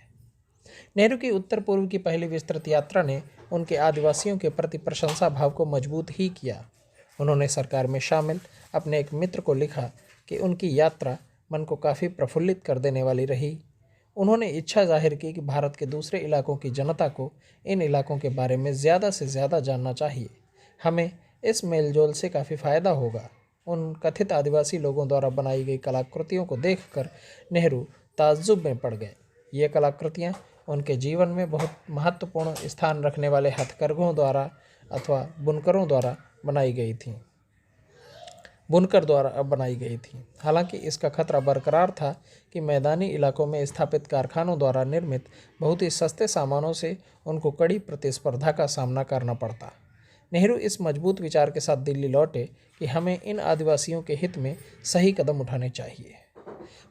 नेहरू की उत्तर पूर्व की पहली विस्तृत यात्रा ने उनके आदिवासियों के प्रति प्रशंसा भाव को मजबूत ही किया। उन्होंने सरकार में शामिल अपने एक मित्र को लिखा कि उनकी यात्रा मन को काफ़ी प्रफुल्लित कर देने वाली रही। उन्होंने इच्छा जाहिर की कि भारत के दूसरे इलाकों की जनता को इन इलाकों के बारे में ज़्यादा से ज़्यादा जानना चाहिए। हमें इस मेलजोल से काफ़ी फ़ायदा होगा। उन कथित आदिवासी लोगों द्वारा बनाई गई कलाकृतियों को देखकर नेहरू ताज्जुब में पड़ गए। ये कलाकृतियाँ उनके जीवन में बहुत महत्वपूर्ण स्थान रखने वाले हथकरघों द्वारा अथवा बुनकर द्वारा बनाई गई थी। हालांकि इसका खतरा बरकरार था कि मैदानी इलाकों में स्थापित कारखानों द्वारा निर्मित बहुत ही सस्ते सामानों से उनको कड़ी प्रतिस्पर्धा का सामना करना पड़ता। नेहरू इस मजबूत विचार के साथ दिल्ली लौटे कि हमें इन आदिवासियों के हित में सही कदम उठाने चाहिए।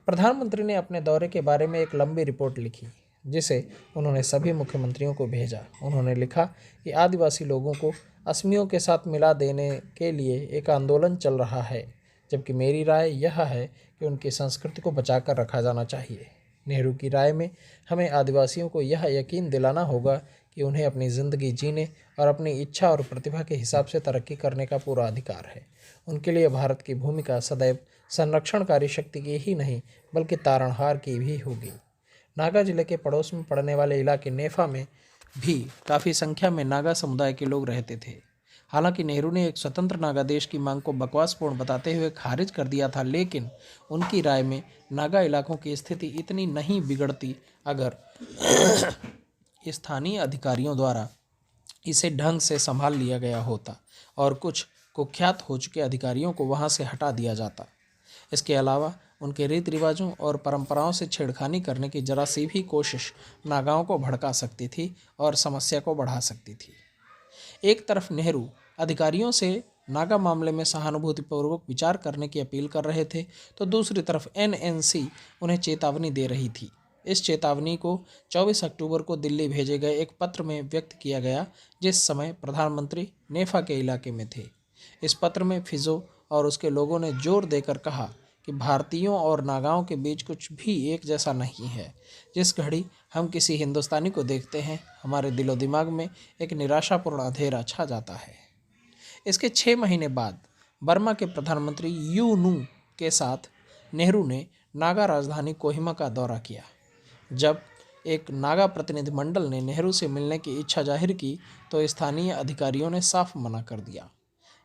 प्रधानमंत्री ने अपने दौरे के बारे में एक लंबी रिपोर्ट लिखी, जिसे उन्होंने सभी मुख्यमंत्रियों को भेजा। उन्होंने लिखा कि आदिवासी लोगों को असमियों के साथ मिला देने के लिए एक आंदोलन चल रहा है, जबकि मेरी राय यह है कि उनकी संस्कृति को बचाकर रखा जाना चाहिए। नेहरू की राय में हमें आदिवासियों को यह यकीन दिलाना होगा कि उन्हें अपनी ज़िंदगी जीने और अपनी इच्छा और प्रतिभा के हिसाब से तरक्की करने का पूरा अधिकार है। उनके लिए भारत की भूमिका सदैव संरक्षणकारी शक्ति की ही नहीं बल्कि तारणहार की भी होगी। नागा जिले के पड़ोस में पड़ने वाले इलाके नेफा में भी काफ़ी संख्या में नागा समुदाय के लोग रहते थे। हालांकि नेहरू ने एक स्वतंत्र नागा देश की मांग को बकवासपूर्ण बताते हुए खारिज कर दिया था, लेकिन उनकी राय में नागा इलाकों की स्थिति इतनी नहीं बिगड़ती अगर स्थानीय अधिकारियों द्वारा इसे ढंग से संभाल लिया गया होता और कुछ कुख्यात हो चुके अधिकारियों को वहां से हटा दिया जाता। इसके अलावा उनके रीति रिवाजों और परंपराओं से छेड़खानी करने की जरा सी भी कोशिश नागाओं को भड़का सकती थी और समस्या को बढ़ा सकती थी। एक तरफ नेहरू अधिकारियों से नागा मामले में सहानुभूतिपूर्वक विचार करने की अपील कर रहे थे, तो दूसरी तरफ एनएनसी उन्हें चेतावनी दे रही थी। इस चेतावनी को 24 अक्टूबर को दिल्ली भेजे गए एक पत्र में व्यक्त किया गया, जिस समय प्रधानमंत्री नेफा के इलाके में थे। इस पत्र में फिजो और उसके लोगों ने जोर देकर कहा कि भारतीयों और नागाओं के बीच कुछ भी एक जैसा नहीं है। जिस घड़ी हम किसी हिंदुस्तानी को देखते हैं, हमारे दिलो दिमाग में एक निराशापूर्ण अंधेरा छा जाता है। इसके 6 महीने बाद बर्मा के प्रधानमंत्री यू नू के साथ नेहरू ने नागा राजधानी कोहिमा का दौरा किया। जब एक नागा प्रतिनिधिमंडल ने नेहरू से मिलने की इच्छा जाहिर की, तो स्थानीय अधिकारियों ने साफ मना कर दिया।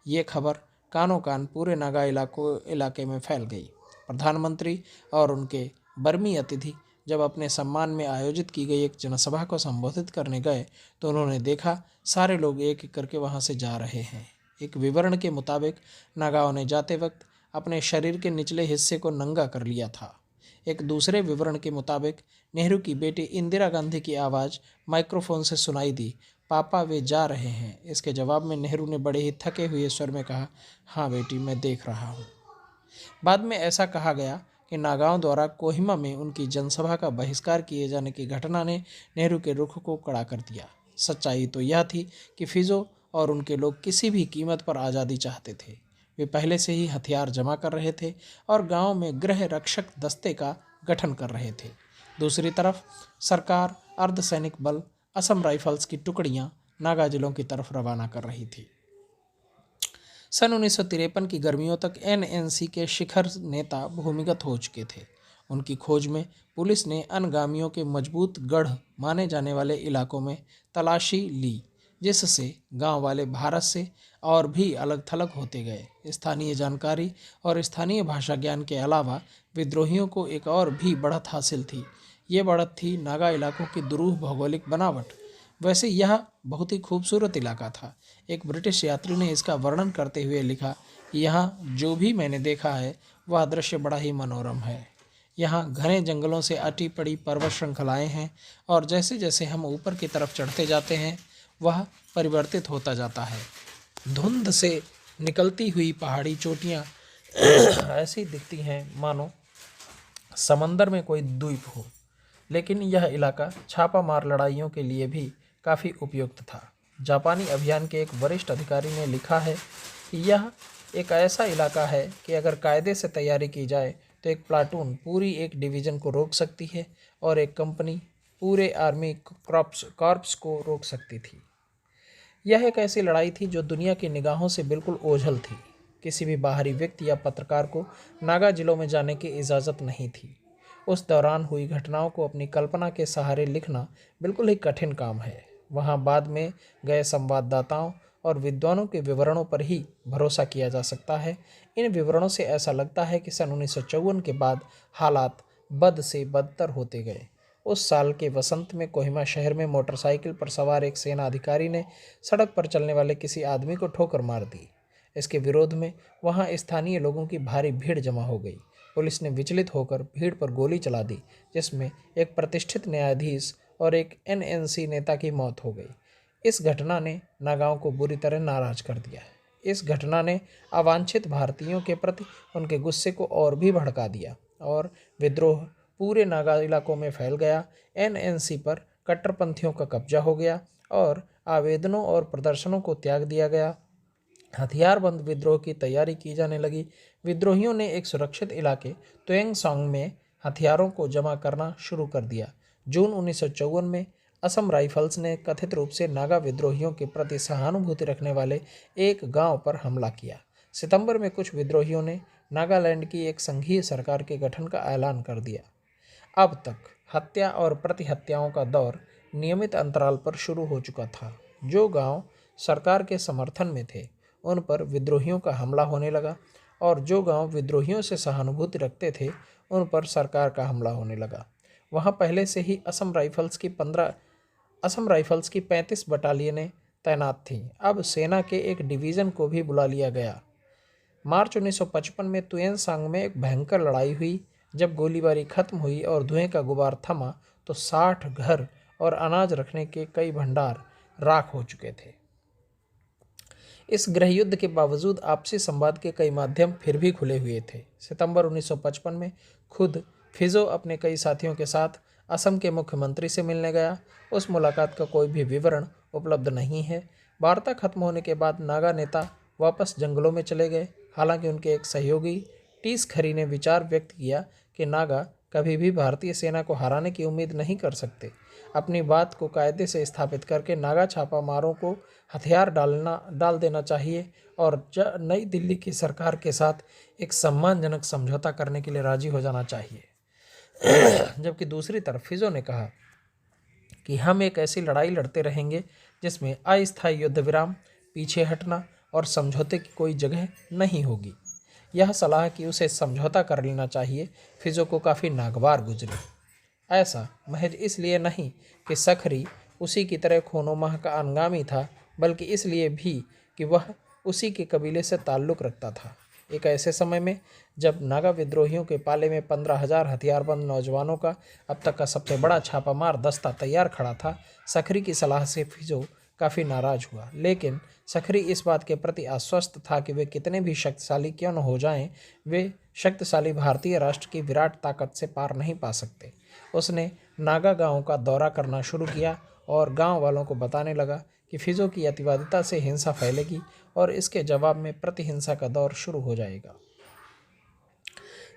ये खबर कानों कान पूरे नागा इलाके में फैल गई। प्रधानमंत्री और उनके बर्मी अतिथि जब अपने सम्मान में आयोजित की गई एक जनसभा को संबोधित करने गए, तो उन्होंने देखा सारे लोग एक एक करके वहां से जा रहे हैं। एक विवरण के मुताबिक नागाओं ने जाते वक्त अपने शरीर के निचले हिस्से को नंगा कर लिया था। एक दूसरे विवरण के मुताबिक नेहरू की बेटी इंदिरा गांधी की आवाज़ माइक्रोफोन से सुनाई दी, पापा वे जा रहे हैं। इसके जवाब में नेहरू ने बड़े ही थके हुए स्वर में कहा, हाँ बेटी, मैं देख रहा हूँ। बाद में ऐसा कहा गया कि नागाओं द्वारा कोहिमा में उनकी जनसभा का बहिष्कार किए जाने की घटना ने नेहरू के रुख को कड़ा कर दिया। सच्चाई तो यह थी कि फिजो और उनके लोग किसी भी कीमत पर आज़ादी चाहते थे। वे पहले से ही हथियार जमा कर रहे थे और गांव में गृह रक्षक दस्ते का गठन कर रहे थे। दूसरी तरफ सरकार अर्धसैनिक बल असम राइफल्स की टुकड़ियां नागा जिलों की तरफ रवाना कर रही थी। सन 1953 की गर्मियों तक एनएनसी के शिखर नेता भूमिगत हो चुके थे। उनकी खोज में पुलिस ने अनगामियों के मजबूत गढ़ माने जाने वाले इलाकों में तलाशी ली, जिससे गांव वाले भारत से और भी अलग थलग होते गए। स्थानीय जानकारी और स्थानीय भाषा ज्ञान के अलावा विद्रोहियों को एक और भी बढ़त हासिल थी। ये बढ़त थी नागा इलाकों की दुरूह भौगोलिक बनावट। वैसे यह बहुत ही खूबसूरत इलाका था। एक ब्रिटिश यात्री ने इसका वर्णन करते हुए लिखा, यहाँ जो भी मैंने देखा है वह दृश्य बड़ा ही मनोरम है। यहाँ घने जंगलों से अटी पड़ी पर्वत श्रृंखलाएं हैं और जैसे जैसे हम ऊपर की तरफ चढ़ते जाते हैं वह परिवर्तित होता जाता है। धुंध से निकलती हुई पहाड़ी चोटियाँ ऐसी दिखती हैं मानो समंदर में कोई द्वीप हो। लेकिन यह इलाका छापामार लड़ाइयों के लिए भी काफ़ी उपयुक्त था। जापानी अभियान के एक वरिष्ठ अधिकारी ने लिखा है कि यह एक ऐसा इलाका है कि अगर कायदे से तैयारी की जाए तो एक प्लाटून पूरी एक डिवीज़न को रोक सकती है और एक कंपनी पूरे आर्मी कॉर्प्स को रोक सकती थी। यह एक ऐसी लड़ाई थी जो दुनिया की निगाहों से बिल्कुल ओझल थी। किसी भी बाहरी व्यक्ति या पत्रकार को नागा जिलों में जाने की इजाज़त नहीं थी। उस दौरान हुई घटनाओं को अपनी कल्पना के सहारे लिखना बिल्कुल ही कठिन काम है। वहाँ बाद में गए संवाददाताओं और विद्वानों के विवरणों पर ही भरोसा किया जा सकता है। इन विवरणों से ऐसा लगता है कि सन 1954 के बाद हालात बद से बदतर होते गए। उस साल के वसंत में कोहिमा शहर में मोटरसाइकिल पर सवार एक सेना अधिकारी ने सड़क पर चलने वाले किसी आदमी को ठोकर मार दी। इसके विरोध में वहाँ स्थानीय लोगों की भारी भीड़ जमा हो गई। पुलिस ने विचलित होकर भीड़ पर गोली चला दी, जिसमें एक प्रतिष्ठित न्यायाधीश और एक एनएनसी नेता की मौत हो गई। इस घटना ने नागाओं को बुरी तरह नाराज कर दिया। इस घटना ने अवांछित भारतीयों के प्रति उनके गुस्से को और भी भड़का दिया और विद्रोह पूरे नागा इलाकों में फैल गया। एनएनसी पर कट्टरपंथियों का कब्जा हो गया और आवेदनों और प्रदर्शनों को त्याग दिया गया। हथियारबंद विद्रोह की तैयारी की जाने लगी। विद्रोहियों ने एक सुरक्षित इलाके तुएंगसांग में हथियारों को जमा करना शुरू कर दिया। जून 1954 में असम राइफल्स ने कथित रूप से नागा विद्रोहियों के प्रति सहानुभूति रखने वाले एक गांव पर हमला किया। सितंबर में कुछ विद्रोहियों ने नागालैंड की एक संघीय सरकार के गठन का ऐलान कर दिया। अब तक हत्या और प्रतिहत्याओं का दौर नियमित अंतराल पर शुरू हो चुका था। जो गांव सरकार के समर्थन में थे उन पर विद्रोहियों का हमला होने लगा और जो गांव विद्रोहियों से सहानुभूति रखते थे उन पर सरकार का हमला होने लगा। वहां पहले से ही असम राइफल्स की 35 बटालियनें तैनात थीं। अब सेना के एक डिवीज़न को भी बुला लिया गया। मार्च 1955 में तुएंगसांग में एक भयंकर लड़ाई हुई। जब गोलीबारी खत्म हुई और धुएं का गुबार थमा तो 60 घर और अनाज रखने के कई भंडार राख हो चुके थे। इस गृहयुद्ध के बावजूद आपसी संवाद के कई माध्यम फिर भी खुले हुए थे। सितंबर 1955 में खुद फिजो अपने कई साथियों के साथ असम के मुख्यमंत्री से मिलने गया। उस मुलाकात का कोई भी विवरण उपलब्ध नहीं है। वार्ता खत्म होने के बाद नागा नेता वापस जंगलों में चले गए। हालांकि उनके एक सहयोगी टीस खरी ने विचार व्यक्त किया कि नागा कभी भी भारतीय सेना को हराने की उम्मीद नहीं कर सकते। अपनी बात को कायदे से स्थापित करके नागा छापामारों को हथियार डाल देना चाहिए और नई दिल्ली की सरकार के साथ एक सम्मानजनक समझौता करने के लिए राजी हो जाना चाहिए। जबकि दूसरी तरफ फिजो ने कहा कि हम एक ऐसी लड़ाई लड़ते रहेंगे जिसमें अस्थायी युद्ध विराम, पीछे हटना और समझौते की कोई जगह नहीं होगी। यह सलाह कि उसे समझौता कर लेना चाहिए फिजो को काफ़ी नागवार गुजरी। ऐसा महज इसलिए नहीं कि सखरी उसी की तरह खोनोमाह का अनुगामी था, बल्कि इसलिए भी कि वह उसी के कबीले से ताल्लुक़ रखता था। एक ऐसे समय में जब नागा विद्रोहियों के पाले में 15,000 हथियारबंद नौजवानों का अब तक का सबसे बड़ा छापामार दस्ता तैयार खड़ा था, सखरी की सलाह से फिजो काफ़ी नाराज़ हुआ। लेकिन सखरी इस बात के प्रति आश्वस्त था कि वे कितने भी शक्तिशाली क्यों न हो जाएं, वे शक्तिशाली भारतीय राष्ट्र की विराट ताकत से पार नहीं पा सकते। उसने नागा गांवों का दौरा करना शुरू किया और गांव वालों को बताने लगा कि फिजो की अतिवादिता से हिंसा फैलेगी और इसके जवाब में प्रतिहिंसा का दौर शुरू हो जाएगा।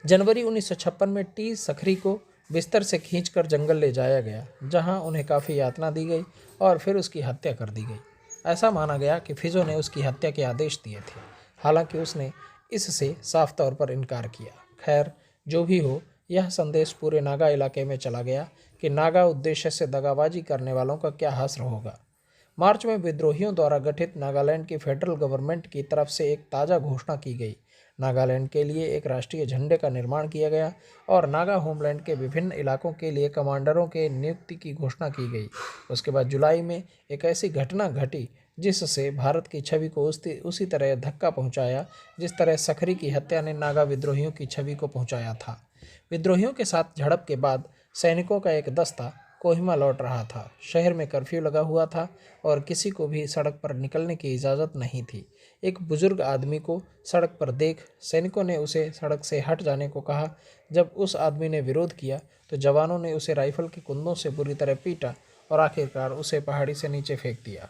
जनवरी 1956 में टी सखरी को बिस्तर से खींचकर जंगल ले जाया गया, जहां उन्हें काफ़ी यातना दी गई और फिर उसकी हत्या कर दी गई। ऐसा माना गया कि फिजो ने उसकी हत्या के आदेश दिए थे, हालांकि उसने इससे साफ तौर पर इनकार किया। खैर, जो भी हो, यह संदेश पूरे नागा इलाके में चला गया कि नागा उद्देश्य से दगाबाजी करने वालों का क्या हश्र होगा। मार्च में विद्रोहियों द्वारा गठित नागालैंड की फेडरल गवर्नमेंट की तरफ से एक ताज़ा घोषणा की गई। नागालैंड के लिए एक राष्ट्रीय झंडे का निर्माण किया गया और नागा होमलैंड के विभिन्न इलाकों के लिए कमांडरों के नियुक्ति की घोषणा की गई। उसके बाद जुलाई में एक ऐसी घटना घटी जिससे भारत की छवि को उसी तरह धक्का पहुंचाया जिस तरह सखरी की हत्या ने नागा विद्रोहियों की छवि को पहुंचाया था। विद्रोहियों के साथ झड़प के बाद सैनिकों का एक दस्ता कोहिमा लौट रहा था। शहर में कर्फ्यू लगा हुआ था और किसी को भी सड़क पर निकलने की इजाज़त नहीं थी। एक बुजुर्ग आदमी को सड़क पर देख सैनिकों ने उसे सड़क से हट जाने को कहा। जब उस आदमी ने विरोध किया तो जवानों ने उसे राइफल के कुंदों से बुरी तरह पीटा और आखिरकार उसे पहाड़ी से नीचे फेंक दिया।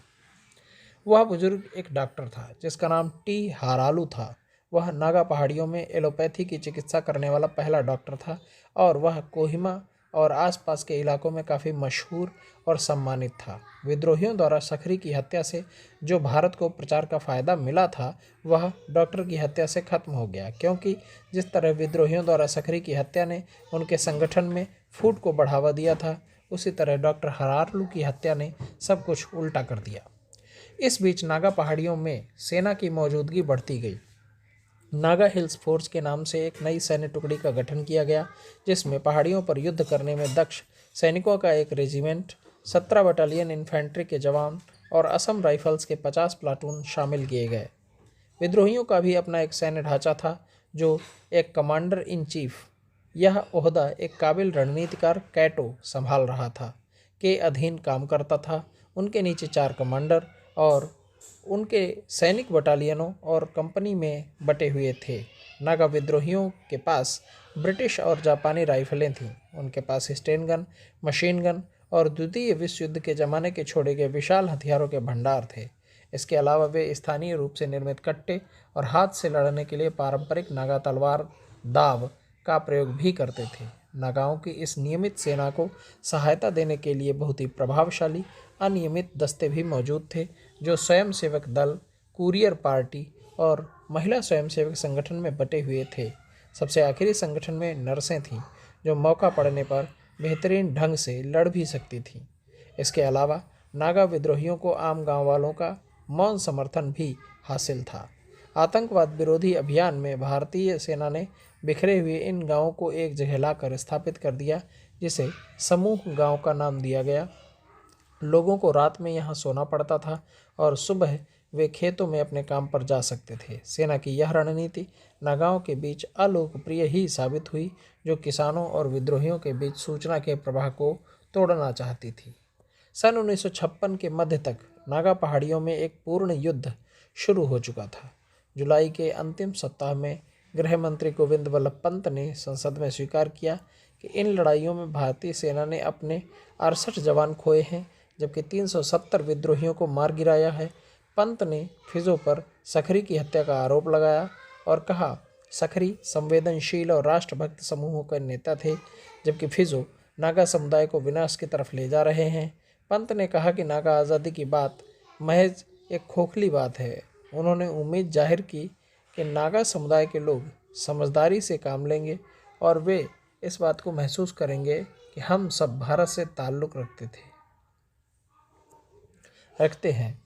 वह बुजुर्ग एक डॉक्टर था जिसका नाम टी हारालू था। वह नागा पहाड़ियों में एलोपैथी की चिकित्सा करने वाला पहला डॉक्टर था और वह कोहिमा और आसपास के इलाकों में काफ़ी मशहूर और सम्मानित था। विद्रोहियों द्वारा सखरी की हत्या से जो भारत को प्रचार का फ़ायदा मिला था वह डॉक्टर की हत्या से खत्म हो गया, क्योंकि जिस तरह विद्रोहियों द्वारा सखरी की हत्या ने उनके संगठन में फूट को बढ़ावा दिया था, उसी तरह डॉक्टर हरारलू की हत्या ने सब कुछ उल्टा कर दिया। इस बीच नागा पहाड़ियों में सेना की मौजूदगी बढ़ती गई। नागा हिल्स फोर्स के नाम से एक नई सैन्य टुकड़ी का गठन किया गया, जिसमें पहाड़ियों पर युद्ध करने में दक्ष सैनिकों का एक रेजिमेंट, 17 बटालियन इन्फेंट्री के जवान और असम राइफल्स के 50 प्लाटून शामिल किए गए। विद्रोहियों का भी अपना एक सैन्य ढांचा था, जो एक कमांडर इन चीफ, यह ओहदा एक काबिल रणनीतिकार कैटो संभाल रहा था, के अधीन काम करता था। उनके नीचे 4 कमांडर और उनके सैनिक बटालियनों और कंपनी में बटे हुए थे। नागा विद्रोहियों के पास ब्रिटिश और जापानी राइफलें थीं। उनके पास स्टेन गन, मशीन गन और द्वितीय विश्व युद्ध के ज़माने के छोड़े गए विशाल हथियारों के भंडार थे। इसके अलावा वे स्थानीय रूप से निर्मित कट्टे और हाथ से लड़ने के लिए पारंपरिक नागा तलवार दाव का प्रयोग भी करते थे। नागाओं की इस नियमित सेना को सहायता देने के लिए बहुत ही प्रभावशाली अनियमित दस्ते भी मौजूद थे, जो स्वयंसेवक दल, कुरियर पार्टी और महिला स्वयंसेवक संगठन में बटे हुए थे। सबसे आखिरी संगठन में नर्सें थीं, जो मौका पड़ने पर बेहतरीन ढंग से लड़ भी सकती थीं। इसके अलावा नागा विद्रोहियों को आम गांव वालों का मौन समर्थन भी हासिल था। आतंकवाद विरोधी अभियान में भारतीय सेना ने बिखरे हुए इन गांवों को एक जगह लाकर स्थापित कर दिया, जिसे समूह गांव का नाम दिया गया। लोगों को रात में यहाँ सोना पड़ता था और सुबह वे खेतों में अपने काम पर जा सकते थे। सेना की यह रणनीति नागाओं के बीच अलोकप्रिय ही साबित हुई, जो किसानों और विद्रोहियों के बीच सूचना के प्रवाह को तोड़ना चाहती थी। सन 1956 के मध्य तक नागा पहाड़ियों में एक पूर्ण युद्ध शुरू हो चुका था। जुलाई के अंतिम सप्ताह में गृह मंत्री गोविंद वल्लभ पंत ने संसद में स्वीकार किया कि इन लड़ाइयों में भारतीय सेना ने अपने 68 जवान खोए हैं, जबकि 370 विद्रोहियों को मार गिराया है। पंत ने फिजो पर सखरी की हत्या का आरोप लगाया और कहा, सखरी संवेदनशील और राष्ट्रभक्त समूहों के नेता थे, जबकि फिजो नागा समुदाय को विनाश की तरफ ले जा रहे हैं। पंत ने कहा कि नागा आज़ादी की बात महज एक खोखली बात है। उन्होंने उम्मीद जाहिर की कि नागा समुदाय के लोग समझदारी से काम लेंगे और वे इस बात को महसूस करेंगे कि हम सब भारत से ताल्लुक़ रखते हैं।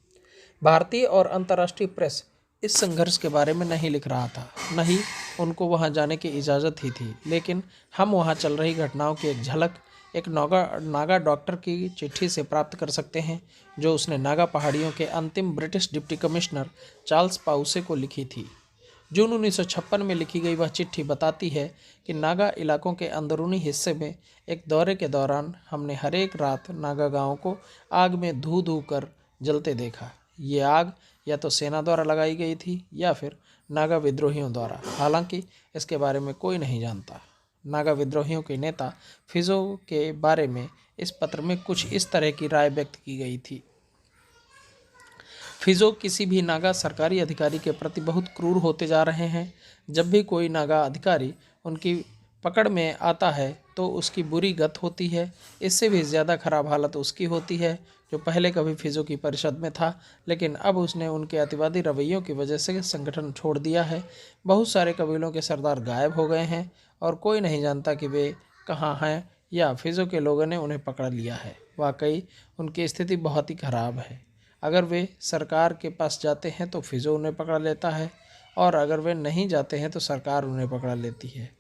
भारतीय और अंतर्राष्ट्रीय प्रेस इस संघर्ष के बारे में नहीं लिख रहा था, न ही उनको वहां जाने की इजाज़त ही थी, लेकिन हम वहां चल रही घटनाओं की एक झलक एक नागा डॉक्टर की चिट्ठी से प्राप्त कर सकते हैं, जो उसने नागा पहाड़ियों के अंतिम ब्रिटिश डिप्टी कमिश्नर चार्ल्स पाउसे को लिखी थी। जून 1956 में लिखी गई वह चिट्ठी बताती है कि नागा इलाकों के अंदरूनी हिस्से में एक दौरे के दौरान हमने हर एक रात नागा गांवों को आग में धू धू कर जलते देखा। ये आग या तो सेना द्वारा लगाई गई थी या फिर नागा विद्रोहियों द्वारा, हालांकि इसके बारे में कोई नहीं जानता। नागा विद्रोहियों के नेता फिजो के बारे में इस पत्र में कुछ इस तरह की राय व्यक्त की गई थी। फिजो किसी भी नागा सरकारी अधिकारी के प्रति बहुत क्रूर होते जा रहे हैं। जब भी कोई नागा अधिकारी उनकी पकड़ में आता है तो तो उसकी बुरी गत होती है, इससे भी ज़्यादा खराब हालत उसकी होती है जो पहले कभी फिजो की परिषद में था, लेकिन अब उसने उनके अतिवादी रवैयों की वजह से संगठन छोड़ दिया है। बहुत सारे कबीलों के सरदार गायब हो गए हैं और कोई नहीं जानता कि वे कहाँ हैं या फिजो के लोगों ने उन्हें पकड़ लिया है। वाकई उनकी स्थिति बहुत ही खराब है। अगर वे सरकार के पास जाते हैं तो फिजो उन्हें पकड़ लेता है और अगर वे नहीं जाते हैं तो सरकार उन्हें पकड़ लेती है।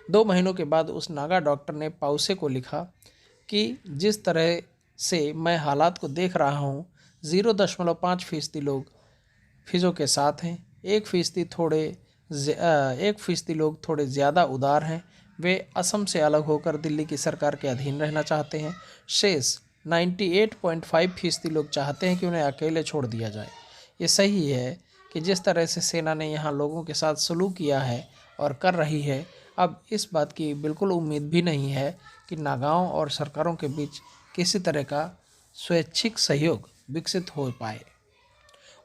2 महीनों के बाद उस नागा डॉक्टर ने पाउसे को लिखा कि जिस तरह से मैं हालात को देख रहा हूँ, 0.5% लोग फिजो के साथ हैं, 1% लोग थोड़े ज़्यादा उदार हैं, वे असम से अलग होकर दिल्ली की सरकार के अधीन रहना चाहते हैं। शेष 98.5% लोग चाहते हैं कि उन्हें अकेले छोड़ दिया जाए। ये सही है कि जिस तरह से सेना ने यहाँ लोगों के साथ सलूक किया है और कर रही है, अब इस बात की बिल्कुल उम्मीद भी नहीं है कि नागाओं और सरकारों के बीच किसी तरह का स्वैच्छिक सहयोग विकसित हो पाए।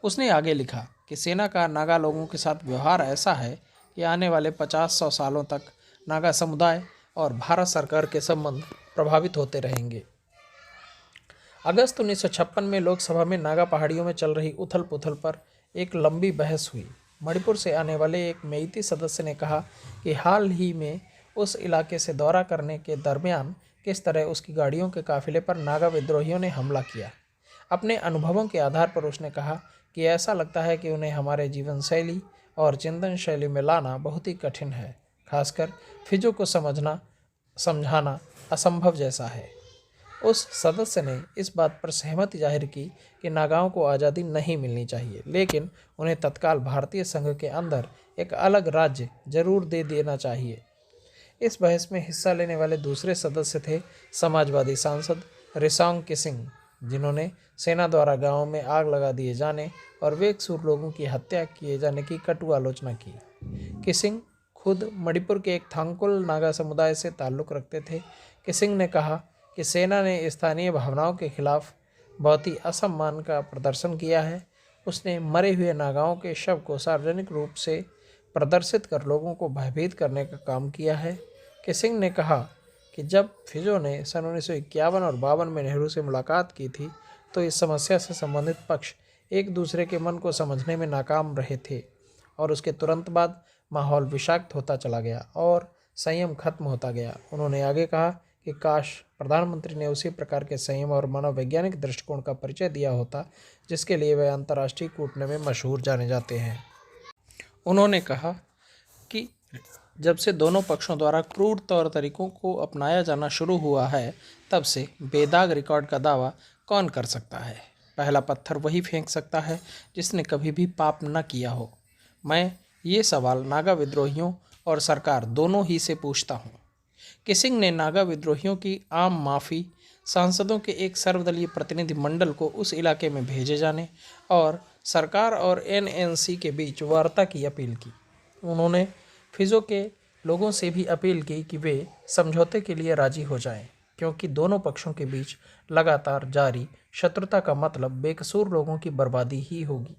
उसने आगे लिखा कि सेना का नागा लोगों के साथ व्यवहार ऐसा है कि आने वाले 50-100 सालों तक नागा समुदाय और भारत सरकार के संबंध प्रभावित होते रहेंगे। अगस्त 1956 में लोकसभा में नागा पहाड़ियों में चल रही उथल पुथल पर एक लंबी बहस हुई। मणिपुर से आने वाले एक मेइती सदस्य ने कहा कि हाल ही में उस इलाके से दौरा करने के दरमियान किस तरह उसकी गाड़ियों के काफिले पर नागा विद्रोहियों ने हमला किया। अपने अनुभवों के आधार पर उसने कहा कि ऐसा लगता है कि उन्हें हमारे जीवन शैली और चिंतन शैली में लाना बहुत ही कठिन है, खासकर फिजो को समझाना असंभव जैसा है। उस सदस्य ने इस बात पर सहमति जाहिर की कि नागाओं को आज़ादी नहीं मिलनी चाहिए, लेकिन उन्हें तत्काल भारतीय संघ के अंदर एक अलग राज्य जरूर दे देना चाहिए। इस बहस में हिस्सा लेने वाले दूसरे सदस्य थे समाजवादी सांसद रिसांग किसिंग, जिन्होंने सेना द्वारा गांवों में आग लगा दिए जाने और बेकसूर लोगों की हत्या किए जाने की कटु आलोचना की। किसिंग खुद मणिपुर के एक थांगकुल नागा समुदाय से ताल्लुक़ रखते थे। किसिंग ने कहा कि सेना ने स्थानीय भावनाओं के खिलाफ बहुत ही असम्मान का प्रदर्शन किया है। उसने मरे हुए नागाओं के शव को सार्वजनिक रूप से प्रदर्शित कर लोगों को भयभीत करने का काम किया है। किसिंग ने कहा कि जब फिजो ने सन 1951 और 52 में नेहरू से मुलाकात की थी तो इस समस्या से संबंधित पक्ष एक दूसरे के मन को समझने में नाकाम रहे थे और उसके तुरंत बाद माहौल विषाक्त होता चला गया और संयम खत्म होता गया। उन्होंने आगे कहा कि काश प्रधानमंत्री ने उसी प्रकार के संयम और मनोवैज्ञानिक दृष्टिकोण का परिचय दिया होता जिसके लिए वे अंतर्राष्ट्रीय कूटनीति में मशहूर जाने जाते हैं। उन्होंने कहा कि जब से दोनों पक्षों द्वारा क्रूर तौर तरीकों को अपनाया जाना शुरू हुआ है, तब से बेदाग रिकॉर्ड का दावा कौन कर सकता है। पहला पत्थर वही फेंक सकता है जिसने कभी भी पाप न किया हो। मैं ये सवाल नागा विद्रोहियों और सरकार दोनों ही से पूछता हूँ। किसिंग ने नागा विद्रोहियों की आम माफ़ी, सांसदों के एक सर्वदलीय प्रतिनिधि मंडल को उस इलाके में भेजे जाने और सरकार और एनएनसी के बीच वार्ता की अपील की। उन्होंने फिजो के लोगों से भी अपील की कि वे समझौते के लिए राजी हो जाएं, क्योंकि दोनों पक्षों के बीच लगातार जारी शत्रुता का मतलब बेकसूर लोगों की बर्बादी ही होगी।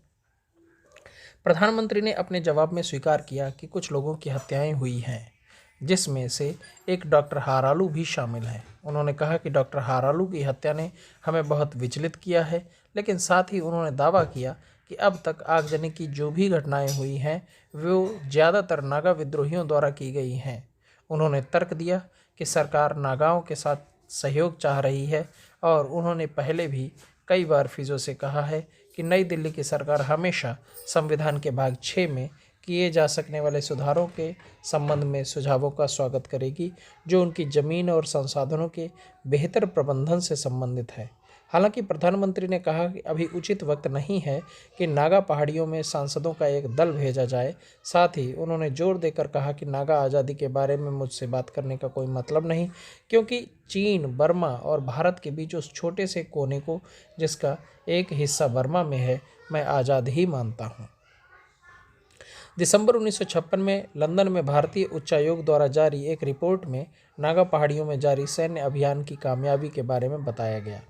प्रधानमंत्री ने अपने जवाब में स्वीकार किया कि कुछ लोगों की हत्याएं हुई हैं, जिसमें से एक डॉक्टर हारालू भी शामिल हैं। उन्होंने कहा कि डॉक्टर हारालू की हत्या ने हमें बहुत विचलित किया है, लेकिन साथ ही उन्होंने दावा किया कि अब तक आगजनी की जो भी घटनाएं हुई हैं वो ज़्यादातर नागा विद्रोहियों द्वारा की गई हैं। उन्होंने तर्क दिया कि सरकार नागाओं के साथ सहयोग चाह रही है और उन्होंने पहले भी कई बार फिजो से कहा है कि नई दिल्ली की सरकार हमेशा संविधान के भाग 6 में किए जा सकने वाले सुधारों के संबंध में सुझावों का स्वागत करेगी, जो उनकी ज़मीन और संसाधनों के बेहतर प्रबंधन से संबंधित है। हालांकि प्रधानमंत्री ने कहा कि अभी उचित वक्त नहीं है कि नागा पहाड़ियों में सांसदों का एक दल भेजा जाए। साथ ही उन्होंने जोर देकर कहा कि नागा आज़ादी के बारे में मुझसे बात करने का कोई मतलब नहीं, क्योंकि चीन, बर्मा और भारत के बीच उस छोटे से कोने को जिसका एक हिस्सा बर्मा में है, मैं आज़ाद ही मानता हूँ। दिसंबर 1956 में लंदन में भारतीय उच्चायोग द्वारा जारी एक रिपोर्ट में नागा पहाड़ियों में जारी सैन्य अभियान की कामयाबी के बारे में बताया गया।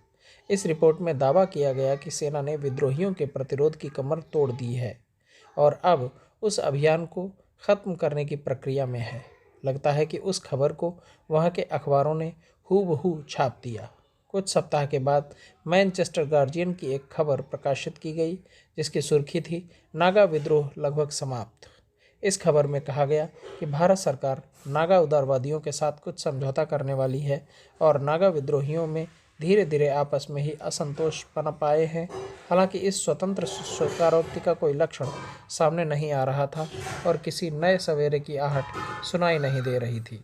इस रिपोर्ट में दावा किया गया कि सेना ने विद्रोहियों के प्रतिरोध की कमर तोड़ दी है और अब उस अभियान को ख़त्म करने की प्रक्रिया में है। लगता है कि उस खबर को वहाँ के अखबारों ने हूबहू छाप दिया। कुछ सप्ताह के बाद मैनचेस्टर गार्जियन की एक खबर प्रकाशित की गई जिसकी सुर्खी थी, नागा विद्रोह लगभग समाप्त। इस खबर में कहा गया कि भारत सरकार नागा उदारवादियों के साथ कुछ समझौता करने वाली है और नागा विद्रोहियों में धीरे धीरे आपस में ही असंतोष पनप आए हैं। हालांकि इस स्वतंत्र स्वीकारोक्ति का कोई लक्षण सामने नहीं आ रहा था और किसी नए सवेरे की आहट सुनाई नहीं दे रही थी।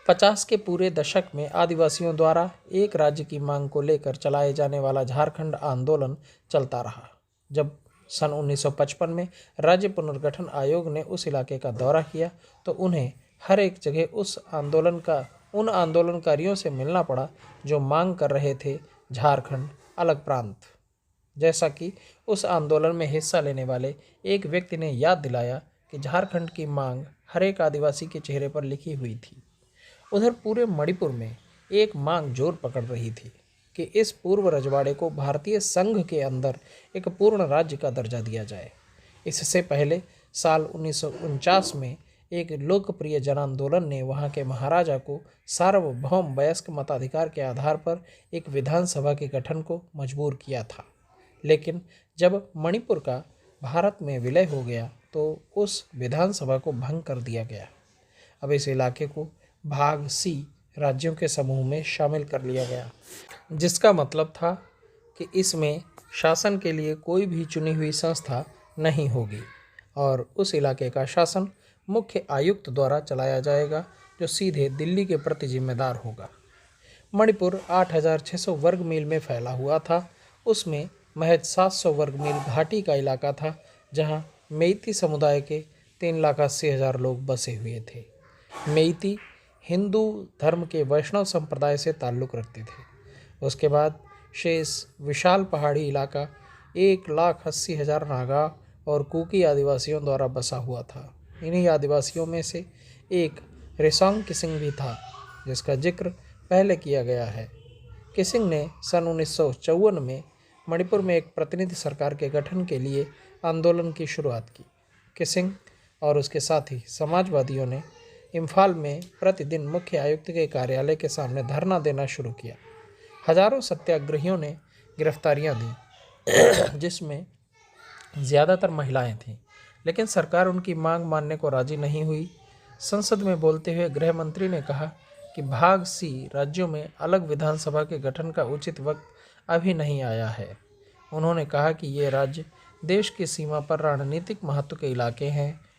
50 के पूरे दशक में आदिवासियों द्वारा एक राज्य की मांग को लेकर चलाए जाने वाला झारखंड आंदोलन चलता रहा। जब सन 1955 में राज्य पुनर्गठन आयोग ने उस इलाके का दौरा किया तो उन्हें हर एक जगह उन आंदोलनकारियों से मिलना पड़ा जो मांग कर रहे थे झारखंड अलग प्रांत। जैसा कि उस आंदोलन में हिस्सा लेने वाले एक व्यक्ति ने याद दिलाया कि झारखंड की मांग हर एक आदिवासी के चेहरे पर लिखी हुई थी। उधर पूरे मणिपुर में एक मांग जोर पकड़ रही थी कि इस पूर्व रजवाड़े को भारतीय संघ के अंदर एक पूर्ण राज्य का दर्जा दिया जाए। इससे पहले साल 1949 में एक लोकप्रिय जन आंदोलन ने वहां के महाराजा को सार्वभौम वयस्क मताधिकार के आधार पर एक विधानसभा के गठन को मजबूर किया था। लेकिन जब मणिपुर का भारत में विलय हो गया तो उस विधानसभा को भंग कर दिया गया। अब इस इलाके को भाग सी राज्यों के समूह में शामिल कर लिया गया, जिसका मतलब था कि इसमें शासन के लिए कोई भी चुनी हुई संस्था नहीं होगी और उस इलाके का शासन मुख्य आयुक्त द्वारा चलाया जाएगा जो सीधे दिल्ली के प्रति जिम्मेदार होगा। मणिपुर 8600 वर्ग मील में फैला हुआ था। उसमें महज 700 वर्ग मील घाटी का इलाका था जहां मेइती समुदाय के 3,80,000 लोग बसे हुए थे। मेइती हिंदू धर्म के वैष्णव संप्रदाय से ताल्लुक़ रखते थे। उसके बाद शेष विशाल पहाड़ी इलाका 1,80,000 नागा और कुकी आदिवासियों द्वारा बसा हुआ था। इन्हीं आदिवासियों में से एक रेसोंग किसिंग भी था जिसका जिक्र पहले किया गया है। किसिंग ने सन 1954 में मणिपुर में एक प्रतिनिधि सरकार के गठन के लिए आंदोलन की शुरुआत की। किसिंग और उसके साथी समाजवादियों ने इम्फाल में प्रतिदिन मुख्य आयुक्त के कार्यालय के सामने धरना देना शुरू किया। हजारों सत्याग्रहियों ने गिरफ्तारियां दी जिसमें ज़्यादातर महिलाएं थीं, लेकिन सरकार उनकी मांग मानने को राजी नहीं हुई। संसद में बोलते हुए गृह मंत्री ने कहा कि भाग सी राज्यों में अलग विधानसभा के गठन का उचित वक्त अभी नहीं आया है। उन्होंने कहा कि ये राज्य देश की सीमा पर रणनीतिक महत्व के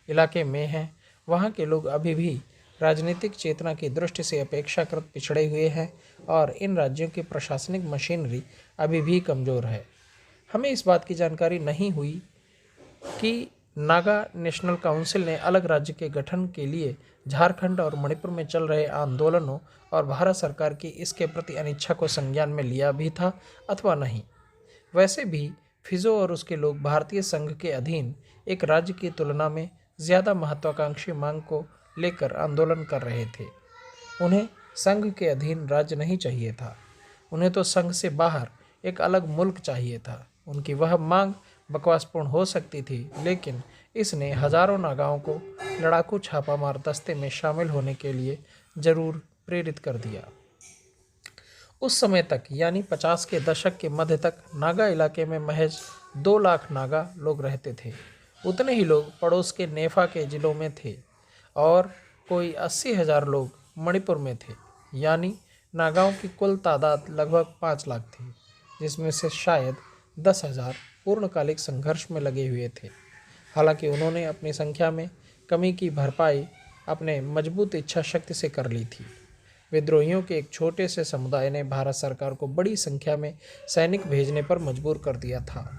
इलाके में हैं। वहाँ के लोग अभी भी राजनीतिक चेतना की दृष्टि से अपेक्षाकृत पिछड़े हुए हैं और इन राज्यों की प्रशासनिक मशीनरी अभी भी कमज़ोर है। हमें इस बात की जानकारी नहीं हुई कि नागा नेशनल काउंसिल ने अलग राज्य के गठन के लिए झारखंड और मणिपुर में चल रहे आंदोलनों और भारत सरकार की इसके प्रति अनिच्छा को संज्ञान में लिया भी था अथवा नहीं। वैसे भी फिजो और उसके लोग भारतीय संघ के अधीन एक राज्य की तुलना में ज़्यादा महत्वाकांक्षी मांग को लेकर आंदोलन कर रहे थे। उन्हें संघ के अधीन राज्य नहीं चाहिए था, उन्हें तो संघ से बाहर एक अलग मुल्क चाहिए था। उनकी वह मांग बकवासपूर्ण हो सकती थी, लेकिन इसने हजारों नागाओं को लड़ाकू छापामार दस्ते में शामिल होने के लिए जरूर प्रेरित कर दिया। उस समय तक यानी 50 के दशक के मध्य तक नागा इलाके में महज 2 लाख नागा लोग रहते थे। उतने ही लोग पड़ोस के नेफा के ज़िलों में थे और कोई 80,000 लोग मणिपुर में थे। यानी नागाओं की कुल तादाद लगभग 5 लाख थी, जिसमें से शायद 10,000 पूर्णकालिक संघर्ष में लगे हुए थे। हालांकि उन्होंने अपनी संख्या में कमी की भरपाई अपने मजबूत इच्छा शक्ति से कर ली थी। विद्रोहियों के एक छोटे से समुदाय ने भारत सरकार को बड़ी संख्या में सैनिक भेजने पर मजबूर कर दिया था।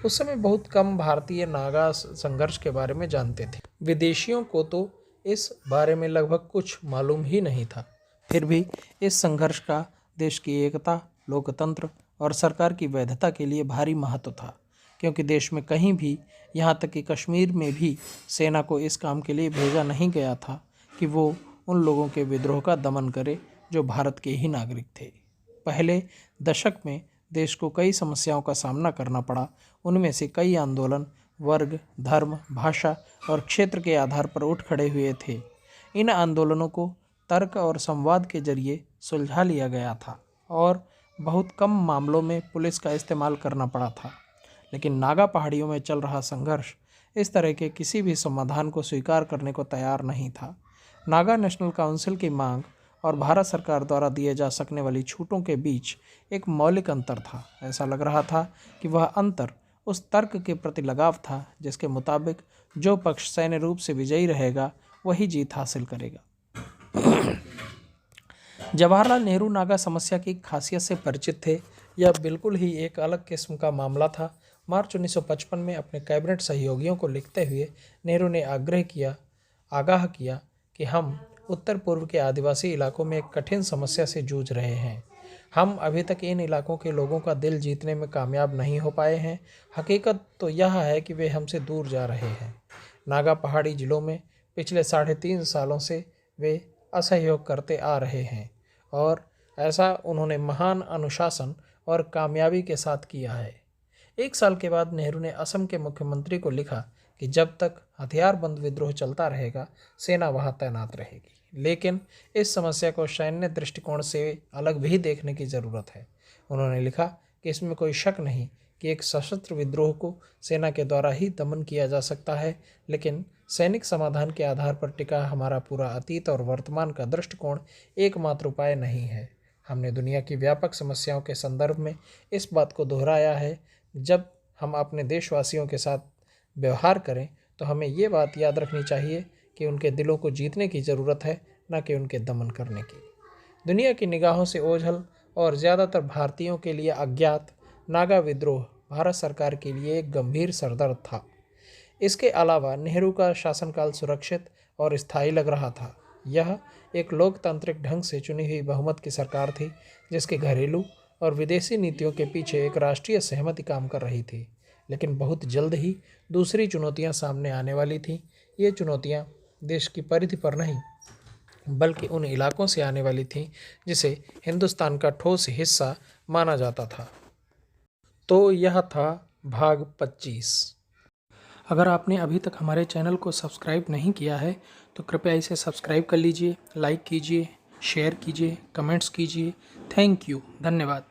उस समय बहुत कम भारतीय नागा संघर्ष के बारे में जानते थे। विदेशियों को तो इस बारे में लगभग कुछ मालूम ही नहीं था। फिर भी इस संघर्ष का देश की एकता, लोकतंत्र और सरकार की वैधता के लिए भारी महत्व था, क्योंकि देश में कहीं भी, यहाँ तक कि कश्मीर में भी सेना को इस काम के लिए भेजा नहीं गया था कि वो उन लोगों के विद्रोह का दमन करे जो भारत के ही नागरिक थे। पहले दशक में देश को कई समस्याओं का सामना करना पड़ा। उनमें से कई आंदोलन वर्ग, धर्म, भाषा और क्षेत्र के आधार पर उठ खड़े हुए थे। इन आंदोलनों को तर्क और संवाद के जरिए सुलझा लिया गया था और बहुत कम मामलों में पुलिस का इस्तेमाल करना पड़ा था। लेकिन नागा पहाड़ियों में चल रहा संघर्ष इस तरह के किसी भी समाधान को स्वीकार करने को तैयार नहीं था। नागा नेशनल काउंसिल की मांग और भारत सरकार द्वारा दिए जा सकने वाली छूटों के बीच एक मौलिक अंतर था। ऐसा लग रहा था कि वह अंतर उस तर्क के प्रति लगाव था जिसके मुताबिक जो पक्ष सैन्य रूप से विजयी रहेगा वही जीत हासिल करेगा। जवाहरलाल नेहरू नागा समस्या की खासियत से परिचित थे। यह बिल्कुल ही एक अलग किस्म का मामला था। मार्च 1955 में अपने कैबिनेट सहयोगियों को लिखते हुए नेहरू ने आगाह किया कि हम उत्तर पूर्व के आदिवासी इलाकों में एक कठिन समस्या से जूझ रहे हैं। हम अभी तक इन इलाकों के लोगों का दिल जीतने में कामयाब नहीं हो पाए हैं। हकीकत तो यह है कि वे हमसे दूर जा रहे हैं। नागा पहाड़ी जिलों में पिछले 3.5 सालों से वे असहयोग करते आ रहे हैं और ऐसा उन्होंने महान अनुशासन और कामयाबी के साथ किया है। 1 साल के बाद नेहरू ने असम के मुख्यमंत्री को लिखा कि जब तक हथियारबंद विद्रोह चलता रहेगा सेना वहां तैनात रहेगी। लेकिन इस समस्या को सैन्य दृष्टिकोण से अलग भी देखने की ज़रूरत है। उन्होंने लिखा कि इसमें कोई शक नहीं कि एक सशस्त्र विद्रोह को सेना के द्वारा ही दमन किया जा सकता है, लेकिन सैनिक समाधान के आधार पर टिका हमारा पूरा अतीत और वर्तमान का दृष्टिकोण एकमात्र उपाय नहीं है। हमने दुनिया की व्यापक समस्याओं के संदर्भ में इस बात को दोहराया है। जब हम अपने देशवासियों के साथ व्यवहार करें तो हमें ये बात याद रखनी चाहिए कि उनके दिलों को जीतने की ज़रूरत है, न कि उनके दमन करने की। दुनिया की निगाहों से ओझल और ज़्यादातर भारतीयों के लिए अज्ञात नागा विद्रोह भारत सरकार के लिए एक गंभीर सरदर्द था। इसके अलावा नेहरू का शासनकाल सुरक्षित और स्थायी लग रहा था। यह एक लोकतांत्रिक ढंग से चुनी हुई बहुमत की सरकार थी जिसके घरेलू और विदेशी नीतियों के पीछे एक राष्ट्रीय सहमति काम कर रही थी। लेकिन बहुत जल्द ही दूसरी चुनौतियां सामने आने वाली थीं। ये चुनौतियां देश की परिधि पर नहीं बल्कि उन इलाकों से आने वाली थीं जिसे हिंदुस्तान का ठोस हिस्सा माना जाता था। तो यह था भाग 25। अगर आपने अभी तक हमारे चैनल को सब्सक्राइब नहीं किया है तो कृपया इसे सब्सक्राइब कर लीजिए, लाइक कीजिए, शेयर कीजिए, कमेंट्स कीजिए। थैंक यू, धन्यवाद।